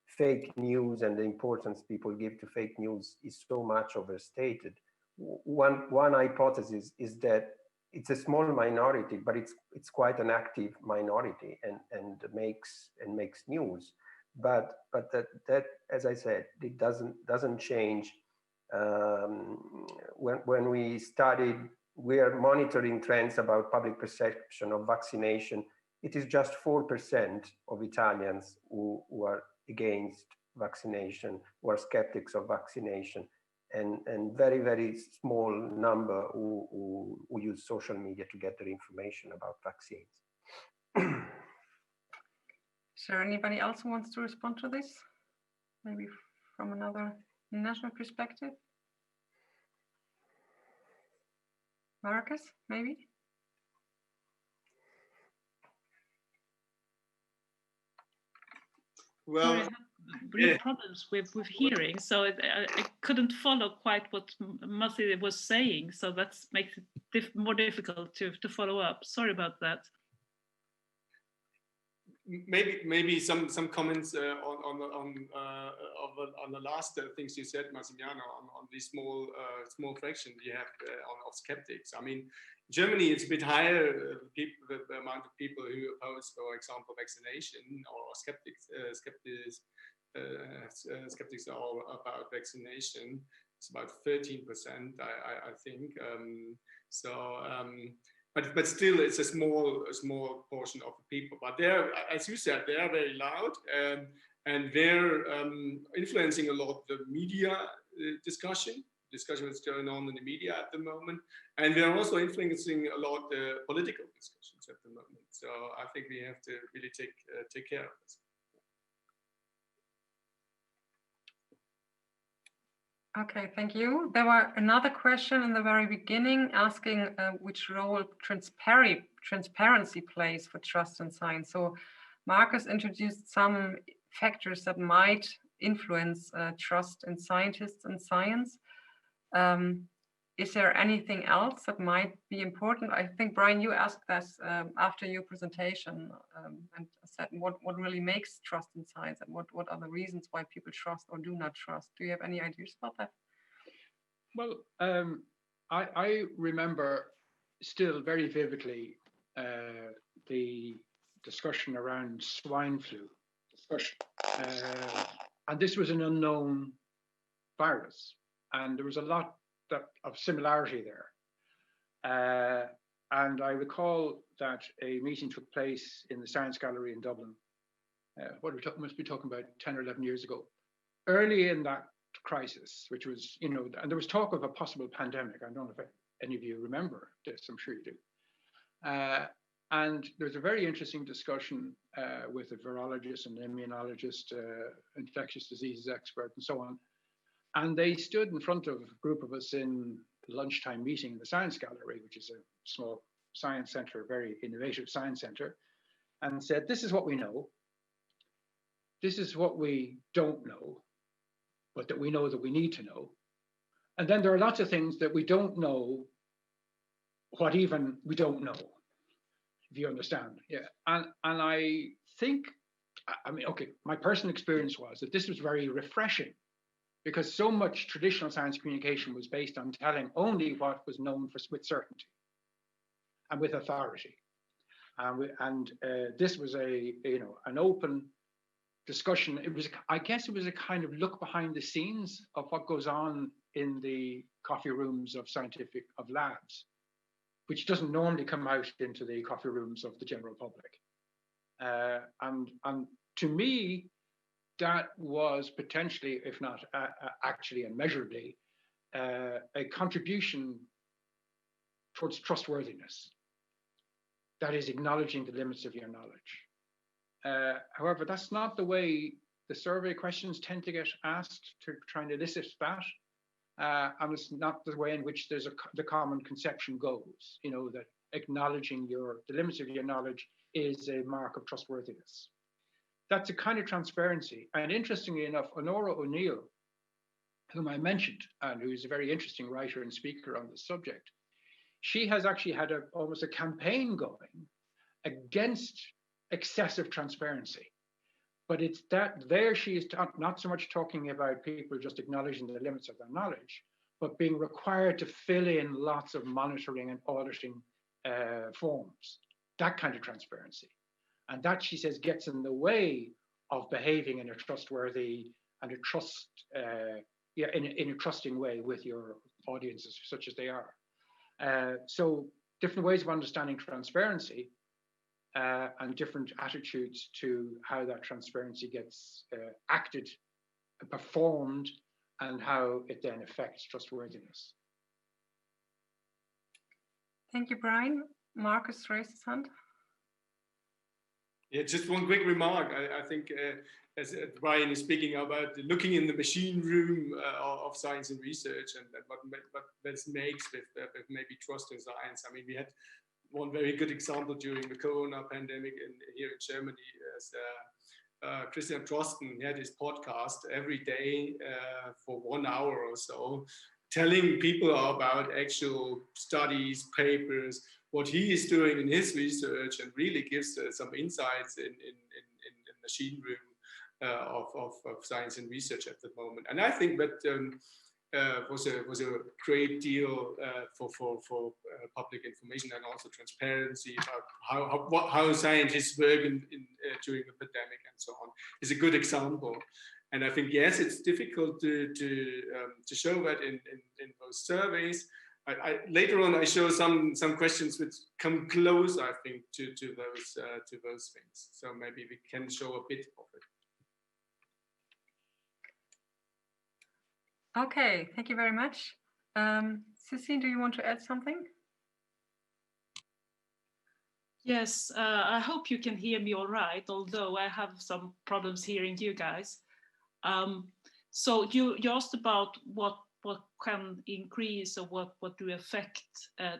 S4: fake news and the importance people give to fake news is so much overstated. One hypothesis is that it's a small minority, but it's quite an active minority and makes news. But that as I said, it doesn't change. When we studied, we are monitoring trends about public perception of vaccination. It is just 4% of Italians who are against vaccination, who are skeptics of vaccination. And very, very small number who use social media to get their information about vaccines.
S1: Is there anybody else who wants to respond to this? Maybe from another national perspective? Marcus, maybe?
S5: Well,
S3: sorry, I have real problems with hearing, so I couldn't follow quite what Masi was saying, so that makes it more difficult to follow up. Sorry about that.
S5: Maybe some comments on the last things you said, Massimiliano, on the small fraction you have of skeptics. I mean, Germany is a bit higher, the amount of people who oppose, for example, vaccination, or skeptics are about vaccination. It's about 13%, I think. But still, it's a small portion of the people. But they're, as you said, they are very loud, and they're influencing a lot the media discussion that's going on in the media at the moment, and they're also influencing a lot the political discussions at the moment. So I think we have to really take care of this.
S1: Okay, thank you. There were another question in the very beginning asking which role transparency plays for trust in science. So Marcus introduced some factors that might influence trust in scientists and science. Is there anything else that might be important? I think, Brian, you asked this after your presentation and said what really makes trust in science, and what are the reasons why people trust or do not trust. Do you have any ideas about that?
S2: Well, I remember still very vividly the discussion around swine flu. And this was an unknown virus, and there was a lot of similarity there. And I recall that a meeting took place in the Science Gallery in Dublin. Must be talking about 10 or 11 years ago. Early in that crisis, which was, and there was talk of a possible pandemic. I don't know if any of you remember this, I'm sure you do. And there's a very interesting discussion with a virologist and immunologist, infectious diseases expert, and so on, And they stood in front of a group of us in the lunchtime meeting in the Science Gallery, which is a small science center, a very innovative science center, and said, this is what we know. This is what we don't know, but that we know that we need to know. And then there are lots of things that we don't know, what even we don't know, if you understand. Yeah. And I think, I mean, okay, my personal experience was that this was very refreshing, because so much traditional science communication was based on telling only what was known with certainty and with authority. And this was an open discussion. It was, I guess, it was a kind of look behind the scenes of what goes on in the coffee rooms of labs, which doesn't normally come out into the coffee rooms of the general public. And to me, that was potentially, if not actually and measurably, a contribution towards trustworthiness. That is acknowledging the limits of your knowledge. However, that's not the way the survey questions tend to get asked to try and elicit that. And it's not the way in which the common conception goes, that acknowledging the limits of your knowledge is a mark of trustworthiness. That's a kind of transparency. And interestingly enough, Honora O'Neill, whom I mentioned, and who is a very interesting writer and speaker on this subject, she has actually had almost a campaign going against excessive transparency. But it's that there she is not so much talking about people just acknowledging the limits of their knowledge, but being required to fill in lots of monitoring and auditing forms, that kind of transparency. And that, she says, gets in the way of behaving in a trustworthy and in a trusting way with your audiences, such as they are. So different ways of understanding transparency and different attitudes to how that transparency gets acted, performed, and how it then affects trustworthiness.
S1: Thank you, Brian. Marcus raised his hand.
S5: Yeah, just one quick remark. I think as Brian is speaking about looking in the machine room of science and research, and what this makes with maybe trust in science. I mean, we had one very good example during the Corona pandemic here in Germany, as Christian Drosten had his podcast every day for 1 hour or so, telling people about actual studies, papers, what he is doing in his research, and really gives some insights in machine room of science and research at the moment. And I think that was a great deal for public information and also transparency about how scientists work during the pandemic and so on. Is a good example. And I think, yes, it's difficult to show that in those surveys. Later on, I show some questions which come close, I think, to those things. So maybe we can show a bit of it.
S1: Okay, thank you very much. Sissy, do you want to add something?
S3: Yes, I hope you can hear me all right, although I have some problems hearing you guys. So you asked about what can increase or what do affect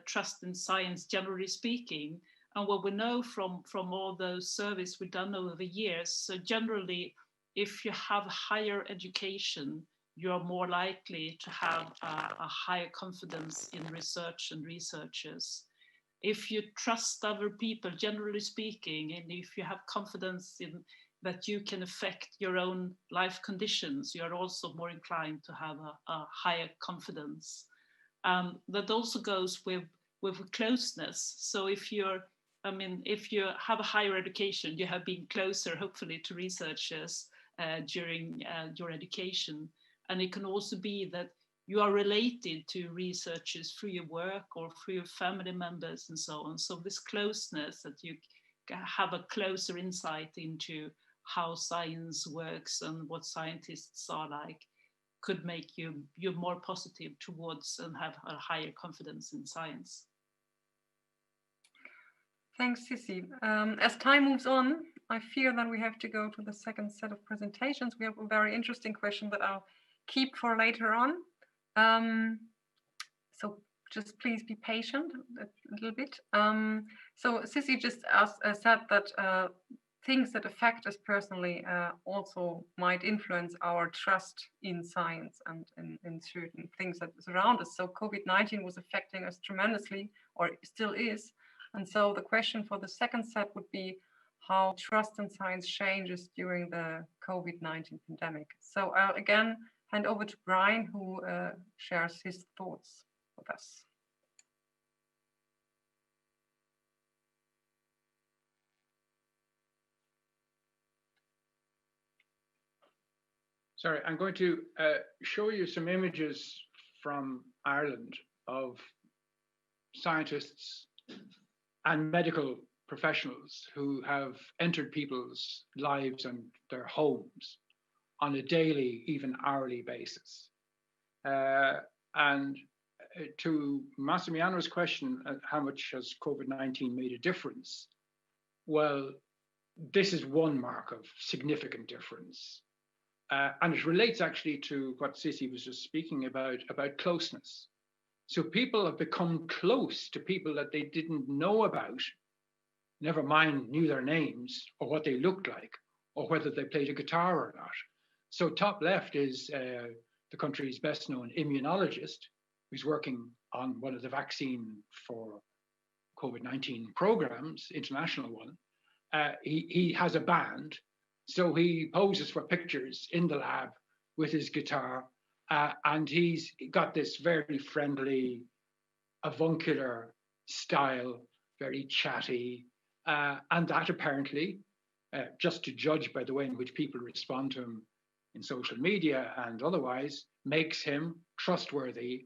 S3: trust in science, generally speaking, and what we know from all those surveys we've done over the years. So generally, if you have higher education, you are more likely to have a higher confidence in research and researchers. If you trust other people, generally speaking, and if you have confidence in that you can affect your own life conditions, you're also more inclined to have a higher confidence. That also goes with closeness. So if you have a higher education, you have been closer, hopefully, to researchers during your education. And it can also be that you are related to researchers through your work or through your family members and so on. So this closeness, that you have a closer insight into how science works and what scientists are like, could make you more positive towards and have a higher confidence in science.
S1: Thanks, Sissy. As time moves on, I fear that we have to go to the second set of presentations. We have a very interesting question that I'll keep for later on. So just please be patient a little bit. So Sissy just said that things that affect us personally also might influence our trust in science and in certain things that surround us. So COVID-19 was affecting us tremendously, or still is. And so the question for the second set would be how trust in science changes during the COVID-19 pandemic. So I'll again hand over to Brian, who shares his thoughts with us.
S2: Sorry, I'm going to show you some images from Ireland of scientists and medical professionals who have entered people's lives and their homes on a daily, even hourly basis. And to Massimiliano's question, how much has COVID-19 made a difference? Well, this is one mark of significant difference. And it relates actually to what Sissy was just speaking about closeness. So people have become close to people that they didn't know about, never mind knew their names or what they looked like or whether they played a guitar or not. So top left is the country's best known immunologist who's working on one of the vaccine for COVID-19 programs, international one. He has a band, so he poses for pictures in the lab with his guitar, and he's got this very friendly, avuncular style, very chatty, and that apparently, just to judge by the way in which people respond to him in social media and otherwise, makes him trustworthy,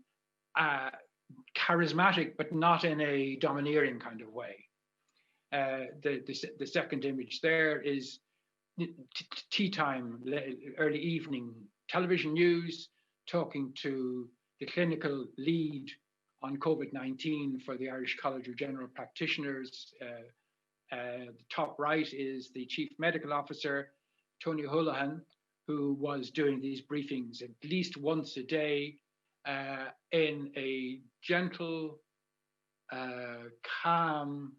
S2: charismatic, but not in a domineering kind of way. The second image there is tea time, early evening television news, talking to the clinical lead on COVID-19 for the Irish College of General Practitioners. The top right is the Chief Medical Officer, Tony Holohan, who was doing these briefings at least once a day in a gentle, calm,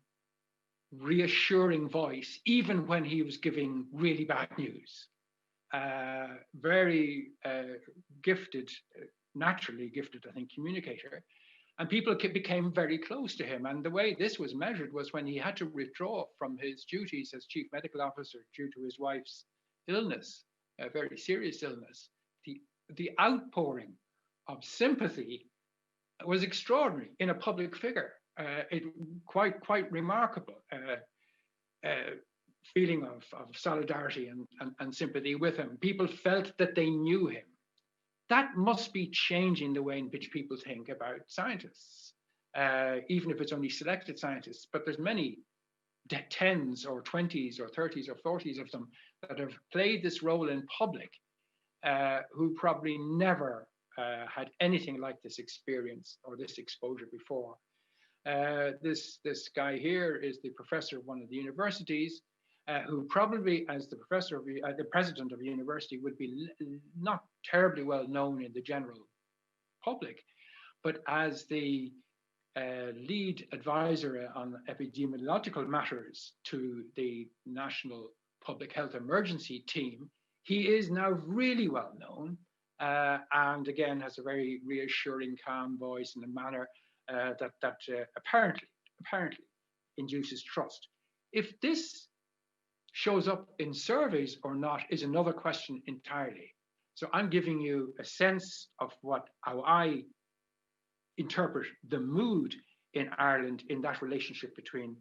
S2: reassuring voice, even when he was giving really bad news. Very gifted, naturally gifted, I think, communicator. And people became very close to him. And the way this was measured was when he had to withdraw from his duties as Chief Medical Officer due to his wife's illness, a very serious illness. The outpouring of sympathy was extraordinary in a public figure. Quite remarkable feeling of solidarity and sympathy with him. People felt that they knew him. That must be changing the way in which people think about scientists, even if it's only selected scientists. But there's many 10s or 20s or 30s or 40s of them that have played this role in public, who probably never had anything like this experience or this exposure before. This guy here is the professor of one of the universities, who probably, as the professor of the president of a university, would be not terribly well known in the general public, but as the lead advisor on epidemiological matters to the National Public Health Emergency Team, he is now really well known, and again has a very reassuring, calm voice and a manner that apparently induces trust. If this shows up in surveys or not is another question entirely. So I'm giving you a sense of how I interpret the mood in Ireland in that relationship between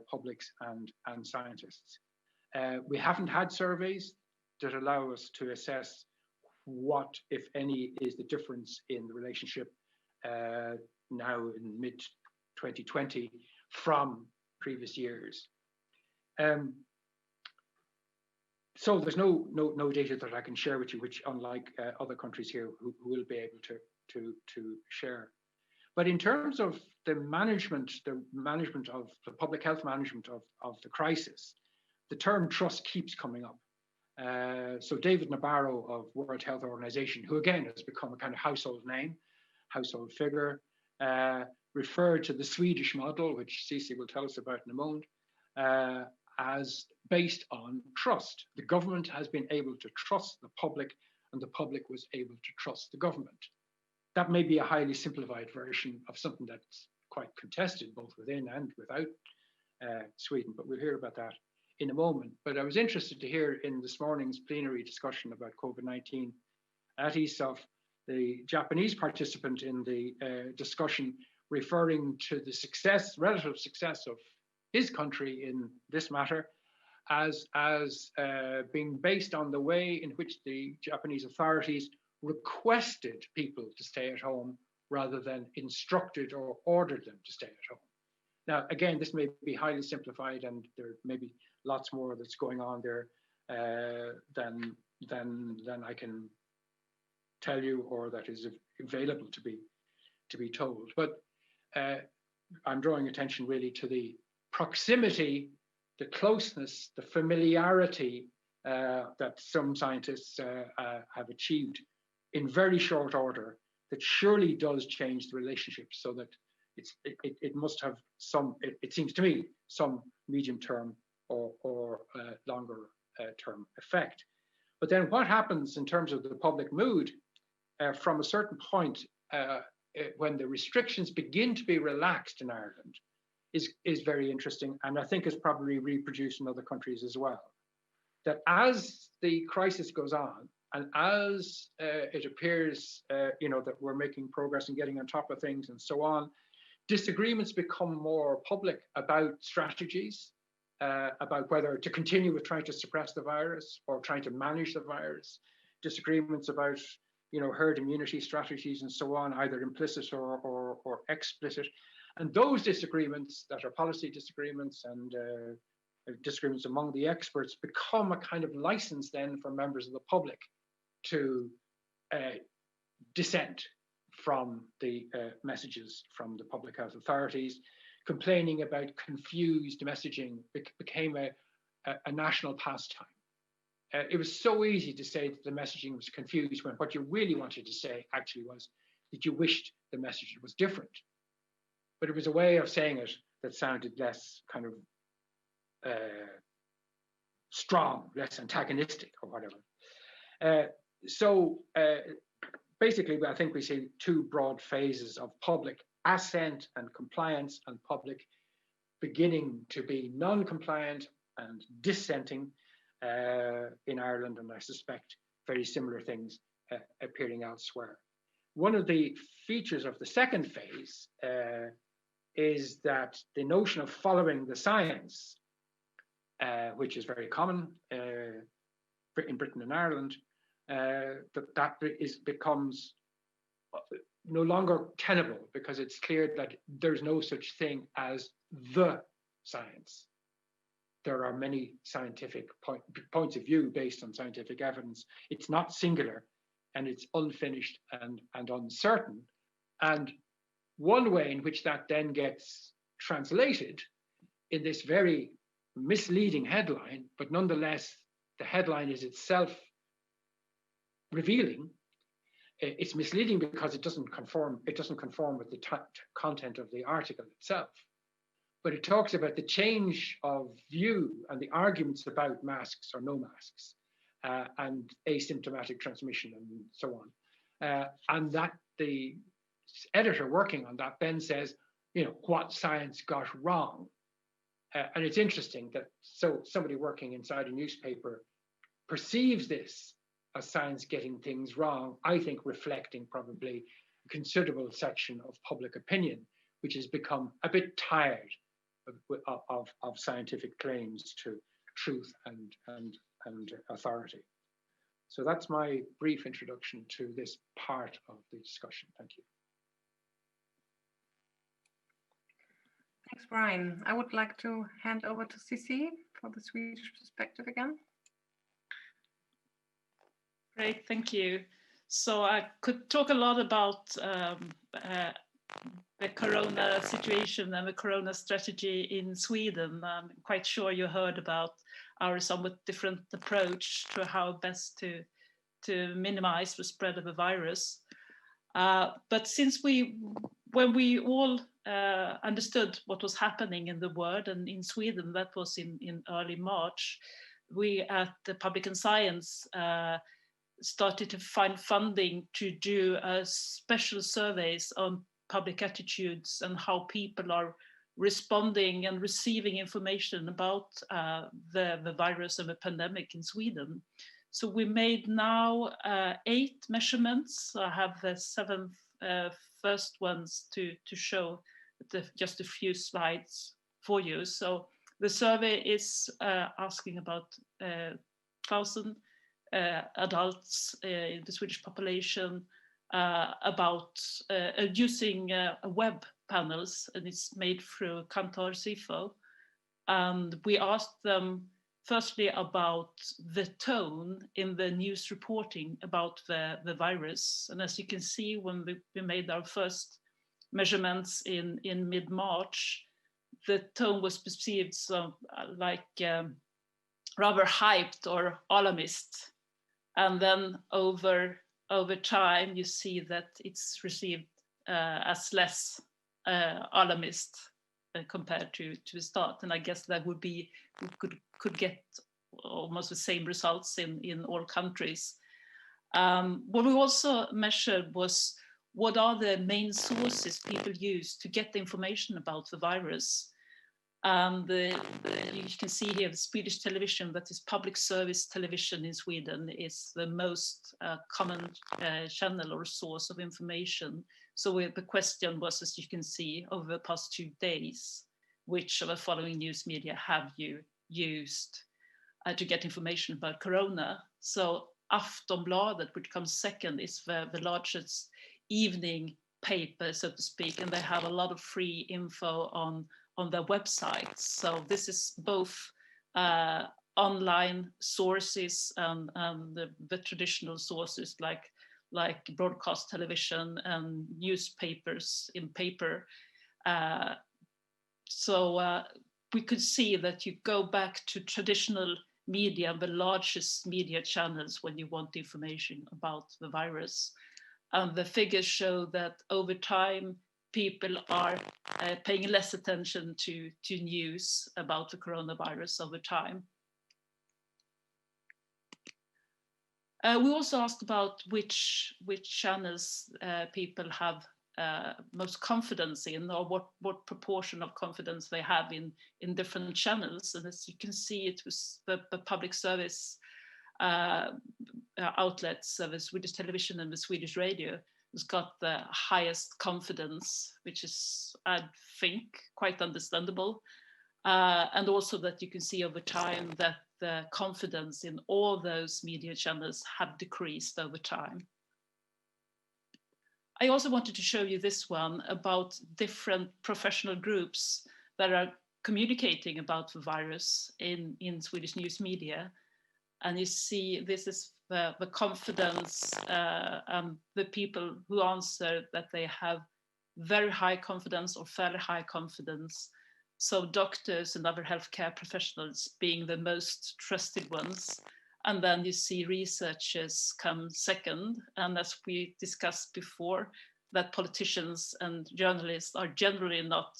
S2: publics and scientists. We haven't had surveys that allow us to assess what, if any, is the difference in the relationship now in mid-2020 from previous years. So there's no data that I can share with you, which unlike other countries here who will be able to share. But in terms of the management of the public health management of the crisis, the term trust keeps coming up. So David Nabarro of World Health Organization, who again has become a kind of household name, household figure, referred to the Swedish model, which Cici will tell us about in a moment, as based on trust. The government has been able to trust the public, and the public was able to trust the government. That may be a highly simplified version of something that's quite contested, both within and without Sweden, but we'll hear about that in a moment. But I was interested to hear in this morning's plenary discussion about COVID-19 at ESOF, the Japanese participant in the discussion referring to the success, relative success of his country in this matter as being based on the way in which the Japanese authorities requested people to stay at home rather than instructed or ordered them to stay at home. Now, again, this may be highly simplified, and there may be lots more that's going on there than I can tell you, or that is available to be told. But I'm drawing attention really to the proximity, the closeness, the familiarity that some scientists have achieved in very short order, that surely does change the relationship, so that it must have some, it seems to me, some medium term or longer term effect. But then what happens in terms of the public mood from a certain point when the restrictions begin to be relaxed in Ireland is very interesting, and I think is probably reproduced in other countries as well. That as the crisis goes on, and as it appears, that we're making progress and getting on top of things and so on, disagreements become more public about strategies, about whether to continue with trying to suppress the virus or trying to manage the virus, disagreements about, herd immunity strategies and so on, either implicit or explicit. And those disagreements that are policy disagreements and disagreements among the experts become a kind of license then for members of the public to dissent from the messages from the public health authorities. Complaining about confused messaging became a national pastime. It was so easy to say that the messaging was confused, when what you really wanted to say actually was that you wished the message was different. But it was a way of saying it that sounded less kind of strong, less antagonistic or whatever. So basically, I think we see two broad phases of public assent and compliance, and public beginning to be non-compliant and dissenting in Ireland, and I suspect very similar things appearing elsewhere. One of the features of the second phase is that the notion of following the science, which is very common in Britain and Ireland, that becomes no longer tenable, because it's clear that there's no such thing as the science. There are many scientific points of view based on scientific evidence. It's not singular, and it's unfinished and uncertain. And one way in which that then gets translated in this very misleading headline, but nonetheless, the headline is itself revealing. It's misleading because it doesn't conform with the content of the article itself. But it talks about the change of view and the arguments about masks or no masks and asymptomatic transmission and so on. And that the editor working on that then says, what science got wrong. And it's interesting that somebody working inside a newspaper perceives this as science getting things wrong, I think reflecting probably a considerable section of public opinion, which has become a bit tired of scientific claims to truth and authority. So that's my brief introduction to this part of the discussion. Thank you.
S1: Thanks, Brian. I would like to hand over to Cici for the Swedish perspective again.
S3: Great, thank you. So I could talk a lot about the corona situation and the corona strategy in Sweden. I'm quite sure you heard about our somewhat different approach to how best to minimize the spread of the virus. But since when we all understood what was happening in the world and in Sweden, that was in early March, we at the Public and Science started to find funding to do special surveys on public attitudes and how people are responding and receiving information about the virus and the pandemic in Sweden. So we made now 8 measurements. I have the 7 first ones to show just a few slides for you. So the survey is asking about 1,000 adults in the Swedish population about using web panels, and it's made through Kantar Sifo. And we asked them firstly about the tone in the news reporting about the virus. And as you can see, when we made our first measurements in mid-March, the tone was perceived like rather hyped or alarmist. And then over time, you see that it's received as less alarmist compared to the start. And I guess that would be, we could get almost the same results in all countries. What we also measured was what are the main sources people use to get the information about the virus. And you can see here the Swedish television, that is public service television in Sweden, is the most common channel or source of information. So the question was, as you can see, over the past 2 days, which of the following news media have you used to get information about corona? So Aftonbladet, which comes second, is the largest evening paper, so to speak, and they have a lot of free info on their websites. So this is both online sources and the traditional sources like broadcast television and newspapers in paper. So we could see that you go back to traditional media, the largest media channels, when you want information about the virus. And the figures show that over time, people are paying less attention to news about the coronavirus over time. We also asked about which channels people have most confidence in, or what proportion of confidence they have in different channels. And as you can see, it was the public service outlets, the Swedish television and the Swedish radio, has got the highest confidence, which is, I think, quite understandable. And also that you can see over time that the confidence in all those media channels have decreased over time. I also wanted to show you this one about different professional groups that are communicating about the virus in Swedish news media. And you see, this is the confidence and the people who answer that they have very high confidence or fairly high confidence. So doctors and other healthcare professionals being the most trusted ones. And then you see researchers come second. And as we discussed before, that politicians and journalists are generally not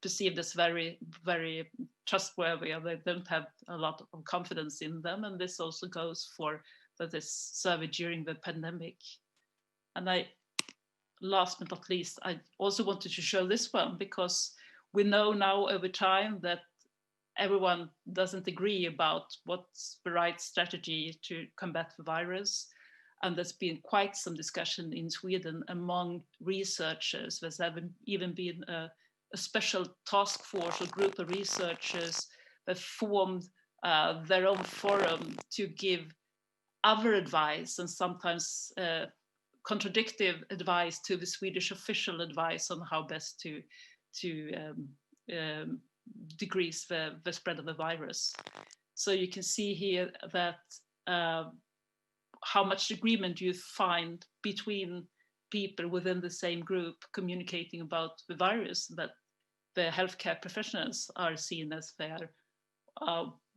S3: perceived as very, very trustworthy, or they don't have a lot of confidence in them. And this also goes for this survey during the pandemic. And last but not least, I also wanted to show this one, because we know now over time that everyone doesn't agree about what's the right strategy to combat the virus. And there's been quite some discussion in Sweden among researchers. There's even been a special task force or group of researchers that formed their own forum to give other advice, and sometimes contradictory advice to the Swedish official advice on how best to decrease the spread of the virus. So you can see here that how much agreement you find between people within the same group communicating about the virus, that the healthcare professionals are seen as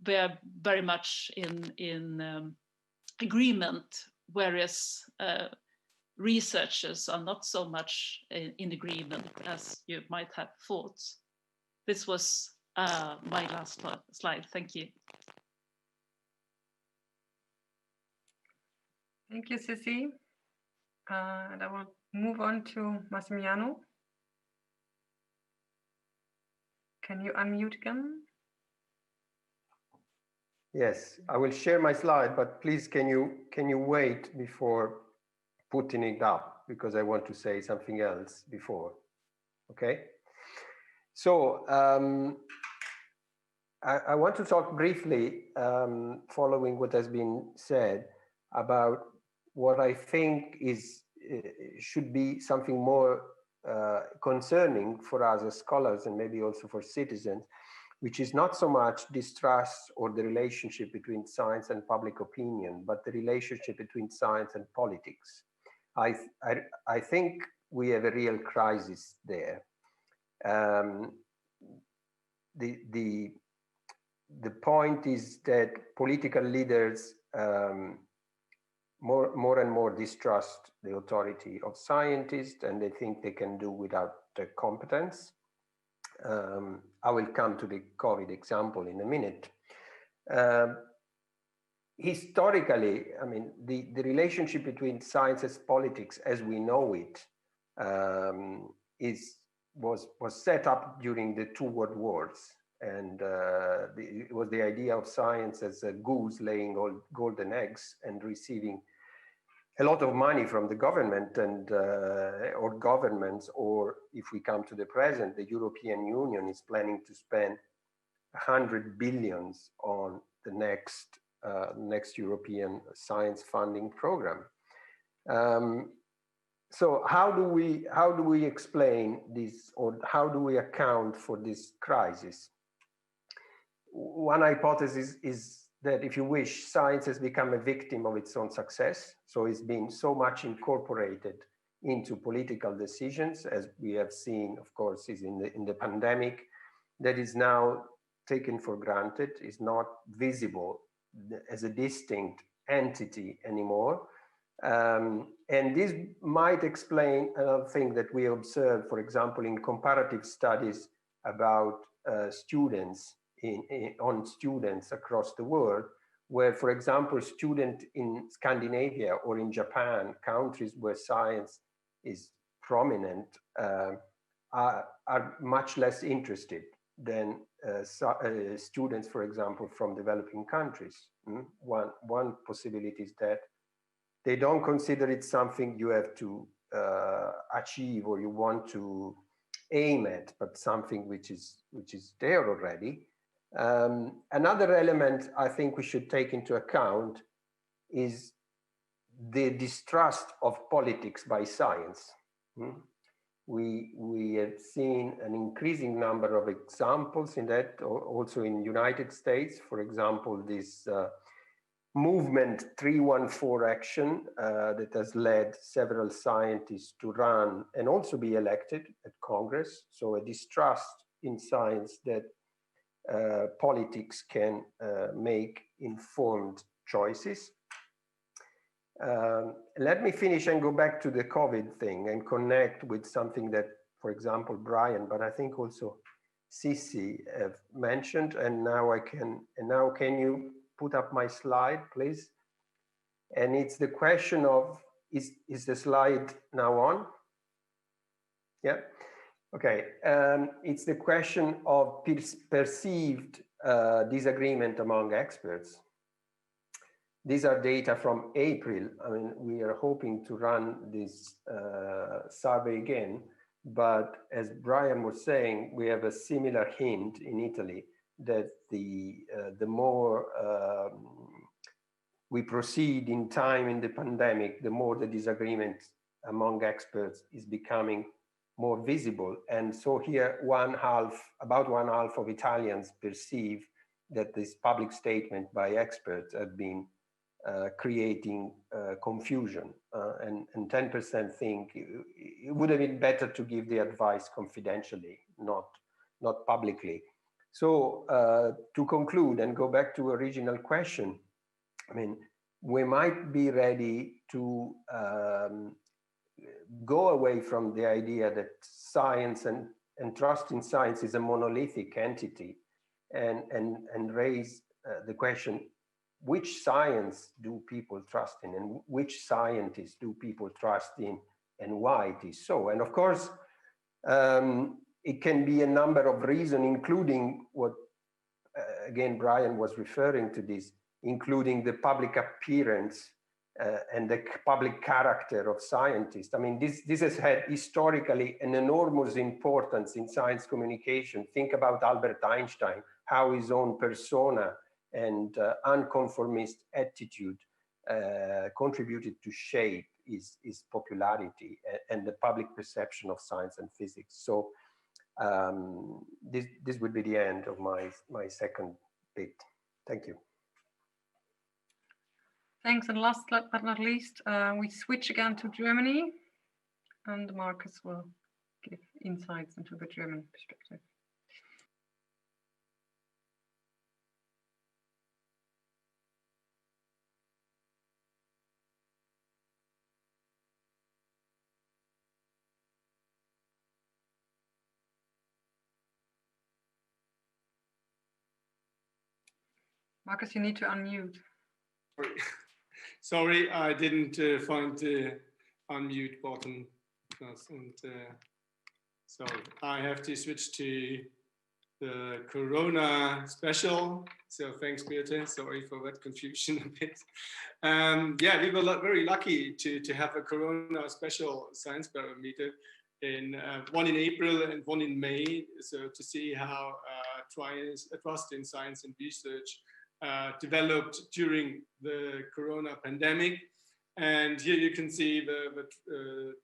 S3: they're very much in agreement, whereas researchers are not so much in agreement as you might have thought. This was my last slide. Thank you.
S1: Thank you, Sissi. And I will move on to Massimiliano. Can you unmute again?
S4: Yes, I will share my slide, but please can you wait before putting it up, because I want to say something else before. Okay. So I want to talk briefly, following what has been said, about what I think should be something more concerning for us as scholars and maybe also for citizens, which is not so much distrust or the relationship between science and public opinion, but the relationship between science and politics. I think we have a real crisis there. The point is that political leaders more and more distrust the authority of scientists, and they think they can do without the competence. I will come to the COVID example in a minute. Historically, I mean, the relationship between science and politics as we know it was set up during the two world wars. And it was the idea of science as a goose laying all golden eggs and receiving a lot of money from the government and or governments, or if we come to the present, the European Union is planning to spend 100 billions on the next European science funding program. So how do we explain this, or how do we account for this crisis? One hypothesis is that, if you wish, science has become a victim of its own success. So it's been so much incorporated into political decisions, as we have seen, of course, is in the pandemic, that is now taken for granted, is not visible as a distinct entity anymore. And this might explain another thing that we observe, for example, in comparative studies about students on students across the world, where, for example, students in Scandinavia or in Japan, countries where science is prominent, are much less interested than students, for example, from developing countries. One possibility is that they don't consider it something you have to achieve or you want to aim at, but something which is there already. Another element I think we should take into account is the distrust of politics by science. We have seen an increasing number of examples in that, also in the United States. For example, this movement 314 action that has led several scientists to run and also be elected at Congress. So a distrust in science that politics can make informed choices. Let me finish and go back to the COVID thing and connect with something that, for example, Brian, but I think also Sissi have mentioned, and now can you put up my slide, please? And it's the question of, is the slide now on? Yeah. Okay, it's the question of perceived disagreement among experts. These are data from April. I mean, we are hoping to run this survey again, but as Brian was saying, we have a similar hint in Italy that the more we proceed in time in the pandemic, the more the disagreement among experts is becoming more visible. And so here about one half of Italians perceive that this public statement by experts have been creating confusion. And 10% think it would have been better to give the advice confidentially, not publicly. So to conclude and go back to original question, I mean, we might be ready to go away from the idea that science and trust in science is a monolithic entity, and raise the question, which science do people trust in, and which scientists do people trust in, and why it is so? And of course, it can be a number of reasons, including what, again, Brian was referring to this, including the public appearance and the public character of scientists. I mean, this has had historically an enormous importance in science communication. Think about Albert Einstein, how his own persona and unconformist attitude contributed to shape his popularity and the public perception of science and physics. So this would be the end of my second bit. Thank you.
S1: Thanks, and last but not least, we switch again to Germany, and Marcus will give insights into the German perspective. Marcus, you need to unmute.
S5: Sorry, I didn't find the unmute button. And so I have to switch to the Corona special. So thanks, Birte. Sorry for that confusion a bit. Yeah, we were very lucky to have a Corona special science barometer, one in April and one in May. So to see how trust in science and research developed during the Corona pandemic. And here you can see the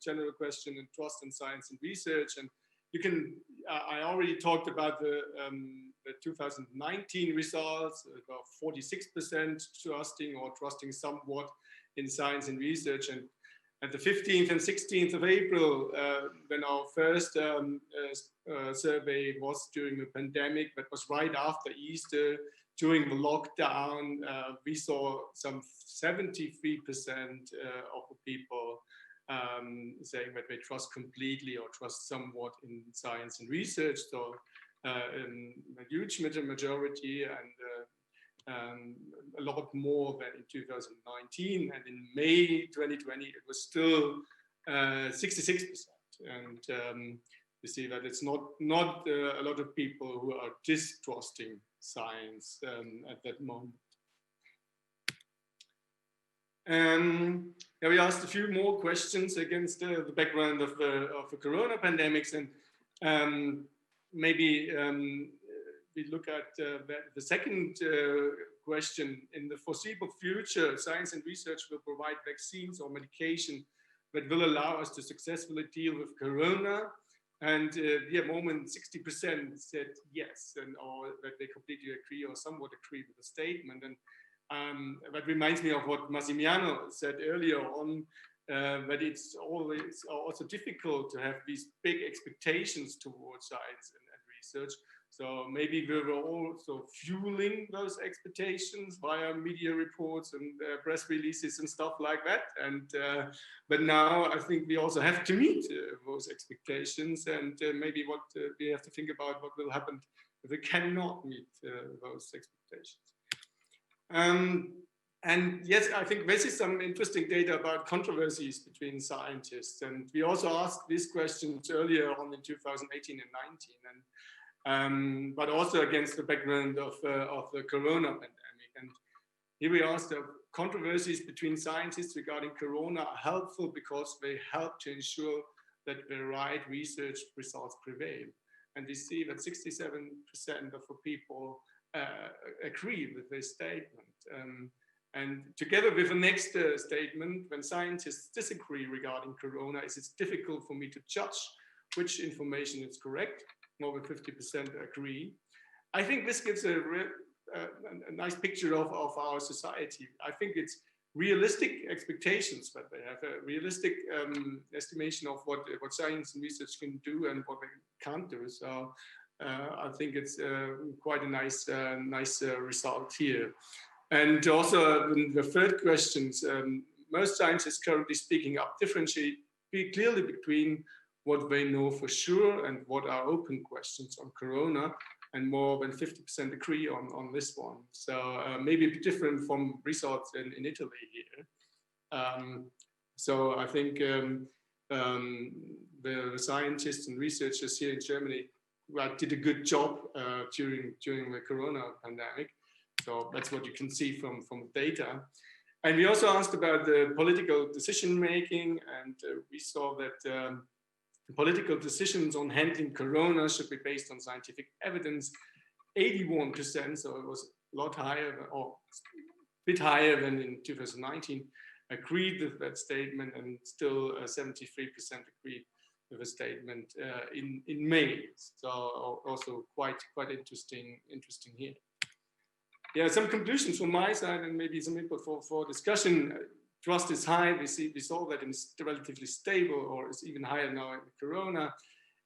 S5: general question in trust in science and research. And you can, I already talked about the 2019 results, about 46% trusting somewhat in science and research. And at the 15th and 16th of April, when our first survey was during the pandemic, that was right after Easter, during the lockdown, we saw some 73% of the people saying that they trust completely or trust somewhat in science and research. So a huge majority, and a lot more than in 2019. And in May 2020, it was still 66%. And you see that it's not a lot of people who are distrusting science at that moment. Yeah, we asked a few more questions against the background of the Corona pandemics, and maybe we look at the second question. In the foreseeable future, science and research will provide vaccines or medication that will allow us to successfully deal with Corona. And at the moment, 60% said yes, or that they completely agree or somewhat agree with the statement. And that reminds me of what Massimiliano said earlier on, that it's always also difficult to have these big expectations towards science and research. So maybe we were also fueling those expectations via media reports and press releases and stuff like that. And but now I think we also have to meet those expectations, and maybe what we have to think about what will happen if we cannot meet those expectations. And yes, I think this is some interesting data about controversies between scientists. And we also asked these questions earlier on in 2018 and 19. But also against the background of the Corona pandemic. And here we asked the controversies between scientists regarding Corona are helpful because they help to ensure that the right research results prevail. And we see that 67% of the people agree with this statement. And together with the next statement, when scientists disagree regarding Corona, it's difficult for me to judge which information is correct. More than 50% agree. I think this gives a nice picture of our society. I think it's realistic expectations, but they have a realistic estimation of what science and research can do and what they can't do. So I think it's quite a nice result here. And also the third questions, most scientists currently speaking up differentiate clearly between what they know for sure and what are open questions on corona, and more than 50% agree on this one. So maybe a bit different from results in Italy here. So I think the scientists and researchers here in Germany did a good job during the corona pandemic. So that's what you can see from data. And we also asked about the political decision making, and we saw that political decisions on handling corona should be based on scientific evidence. 81%, so it was a lot higher, or a bit higher than in 2019, agreed with that statement, and still 73% agreed with the statement in May. So also quite interesting here. Yeah, some conclusions from my side, and maybe some input for discussion. Trust is high. We saw that it's relatively stable, or it's even higher now in Corona.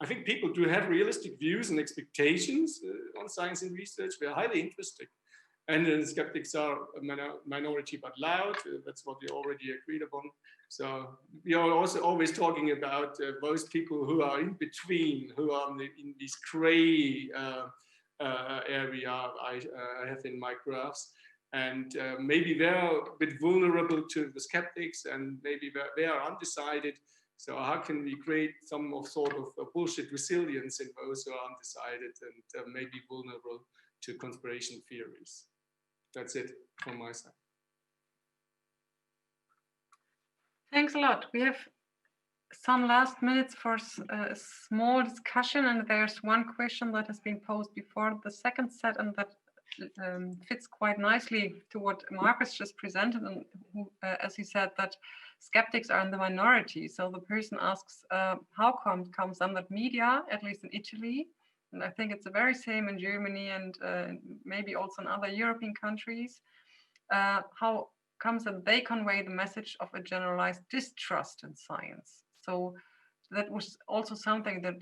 S5: I think people do have realistic views and expectations on science and research. We are highly interested, and the skeptics are a minority but loud. That's what we already agreed upon. So we are also always talking about those people who are in between, who are in this gray area I have in my graphs. And maybe they're a bit vulnerable to the skeptics, and maybe they are undecided. So how can we create some sort of bullshit resilience in those who are undecided and maybe vulnerable to conspiracy theories? That's it from my side.
S1: Thanks a lot. We have some last minutes for a small discussion, and there's one question that has been posed before the second set, and that fits quite nicely to what Marcus just presented, and as he said, that skeptics are in the minority. So the person asks, how comes then that media, at least in Italy, and I think it's the very same in Germany and maybe also in other European countries, how comes that they convey the message of a generalized distrust in science? So that was also something that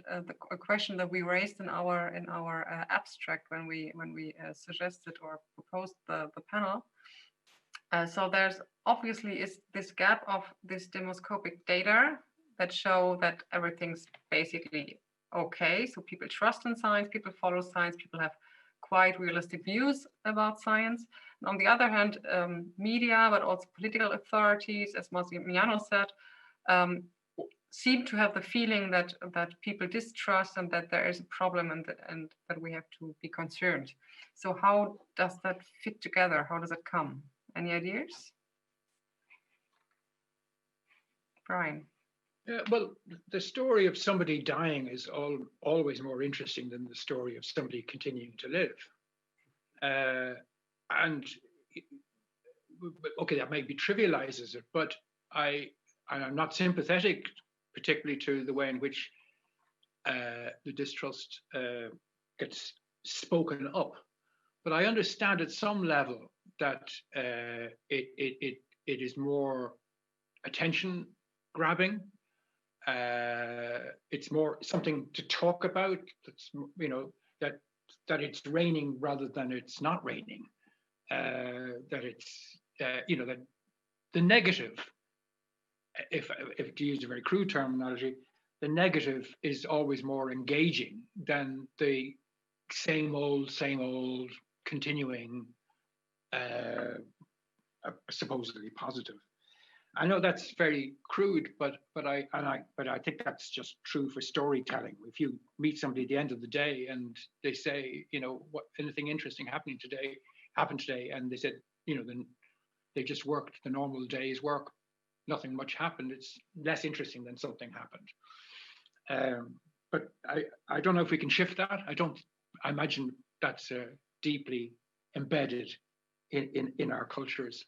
S1: a question that we raised in our abstract when we suggested or proposed the panel. So there's obviously is this gap of this demoscopic data that show that everything's basically okay. So people trust in science, people follow science, people have quite realistic views about science. And on the other hand, media, but also political authorities, as Massimiliano said, seem to have the feeling that people distrust and that there is a problem and that we have to be concerned. So how does that fit together? How does it come? Any ideas? Brian.
S2: Well, the story of somebody dying is always more interesting than the story of somebody continuing to live. And okay, that maybe trivializes it, but I'm not sympathetic particularly to the way in which the distrust gets spoken up. But I understand at some level that it is more attention grabbing. It's more something to talk about. That's, you know, that it's raining rather than it's not raining. That it's you know, that the negative, if to use a very crude terminology, the negative is always more engaging than the same old continuing supposedly positive. I know that's very crude, but I think that's just true for storytelling. If you meet somebody at the end of the day and they say, you know, what anything interesting happened today, and they said, you know, then they just worked the normal day's work, nothing much happened. It's less interesting than something happened. But I don't know if we can shift that. I imagine that's deeply embedded in our cultures,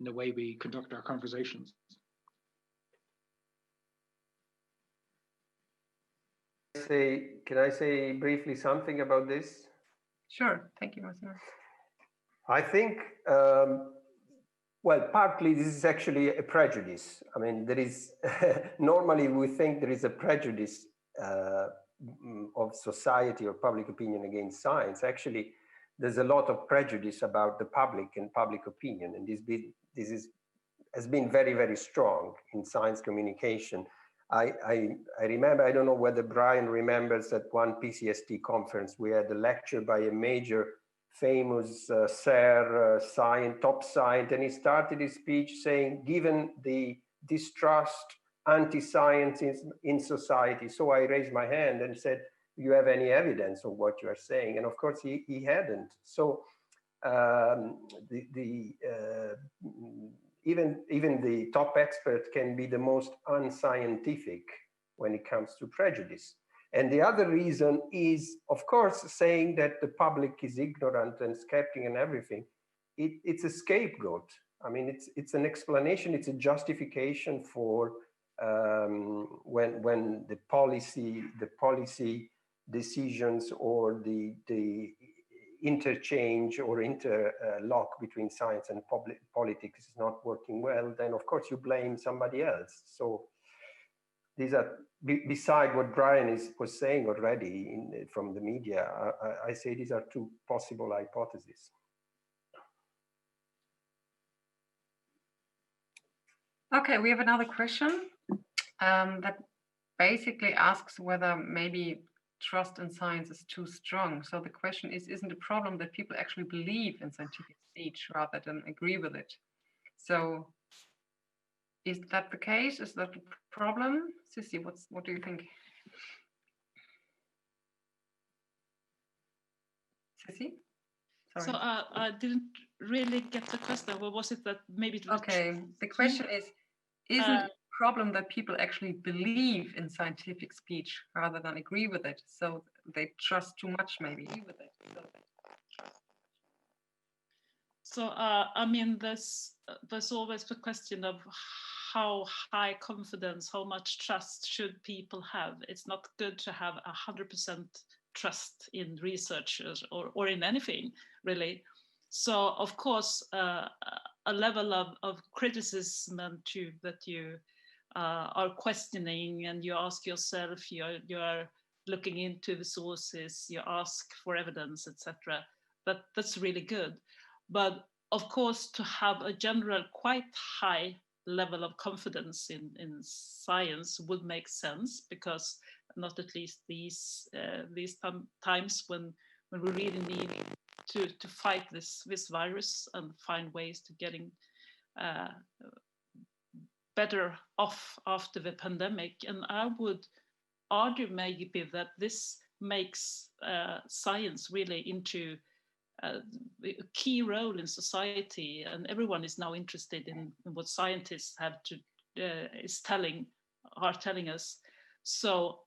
S2: in the way we conduct our conversations.
S4: Can I say briefly something about this?
S1: Sure, thank you, Massimo.
S4: I think Well, partly this is actually a prejudice. I mean, there is, normally we think there is a prejudice of society or public opinion against science. Actually, there's a lot of prejudice about the public and public opinion. And this has been very, very strong in science communication. I remember, I don't know whether Brian remembers, at one PCST conference, we had a lecture by a major famous top scientist, and he started his speech saying, given the distrust, anti-science in society. So I raised my hand and said, do you have any evidence of what you are saying? And of course he hadn't. So even the top expert can be the most unscientific when it comes to prejudice. And the other reason is, of course, saying that the public is ignorant and skeptic and everything. It's a scapegoat. I mean, it's an explanation, it's a justification for when the policy decisions or the interchange or interlock between science and politics is not working well, then of course you blame somebody else. So these are, beside what Brian was saying already from the media, I say these are two possible hypotheses.
S1: Okay, we have another question that basically asks whether maybe trust in science is too strong. So the question is, isn't the problem that people actually believe in scientific speech rather than agree with it? So is that the case? Is that the problem? Sissy, what do you think? Sissy? Sorry.
S3: So I didn't really get the question. What was it that maybe it was?
S1: Okay, the question is, isn't it a problem that people actually believe in scientific speech rather than agree with it? So they trust too much, maybe.
S3: So I mean, there's always the question of how high confidence, how much trust should people have? It's not good to have 100% trust in researchers or in anything, really. So of course, a level of criticism that you are questioning, and you ask yourself, you are looking into the sources, you ask for evidence, etc. That's really good. But of course, to have a general quite high level of confidence in science would make sense, because not at least these times when we really need to fight this virus and find ways to getting better off after the pandemic. And I would argue maybe that this makes science really into a key role in society, and everyone is now interested in what scientists have to are telling us. So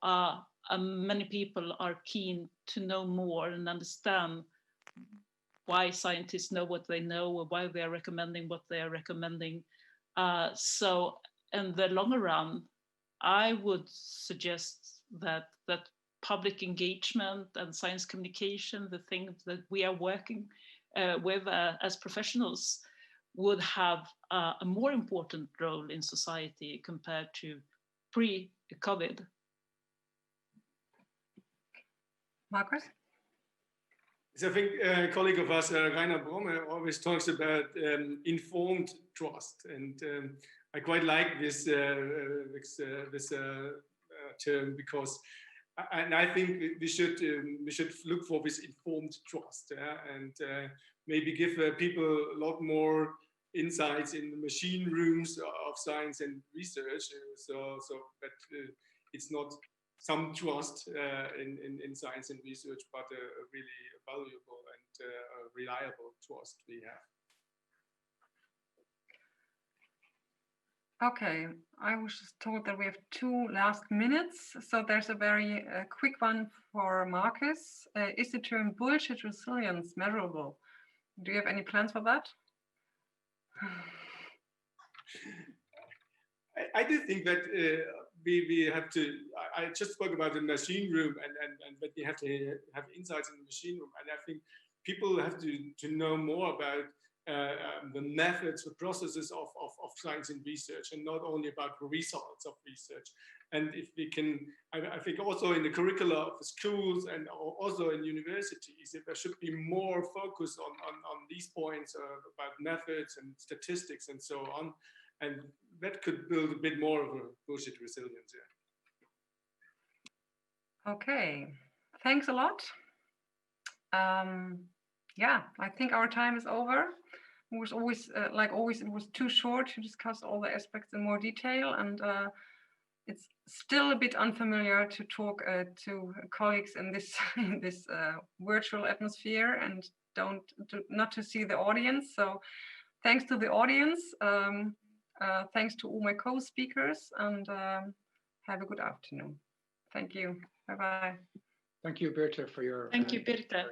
S3: many people are keen to know more and understand why scientists know what they know, or why they are recommending what they are recommending. So in the longer run, I would suggest that public engagement and science communication, the things that we are working with as professionals, would have a more important role in society compared to pre-COVID.
S1: Marcus?
S5: So I think a colleague of us, Rainer Bromme, always talks about informed trust, and I quite like this term, because and I think we should look for this informed trust, and maybe give people a lot more insights in the machine rooms of science and research, so that it's not some trust in science and research, but a really valuable and reliable trust we have.
S1: Okay, I was just told that we have 2 last minutes. So there's a very quick one for Marcus. Is the term bullshit resilience measurable? Do you have any plans for that?
S5: I do think that we have to, I just spoke about the machine room, and that we have to have insights in the machine room. And I think people have to know more about the methods, the processes of science and research, and not only about the results of research. And if we can, I think also in the curricula of the schools and also in universities, if there should be more focus on these points about methods and statistics and so on. And that could build a bit more of a bullshit resilience. Yeah.
S1: Okay, thanks a lot. Yeah, I think our time is over. It was always, like always, it was too short to discuss all the aspects in more detail, and it's still a bit unfamiliar to talk to colleagues in this in this virtual atmosphere and not to see the audience. So, thanks to the audience. Thanks to all my co-speakers, and have a good afternoon. Thank you. Bye-bye.
S2: Thank you, Birte, for your...
S3: Thank you, Birte.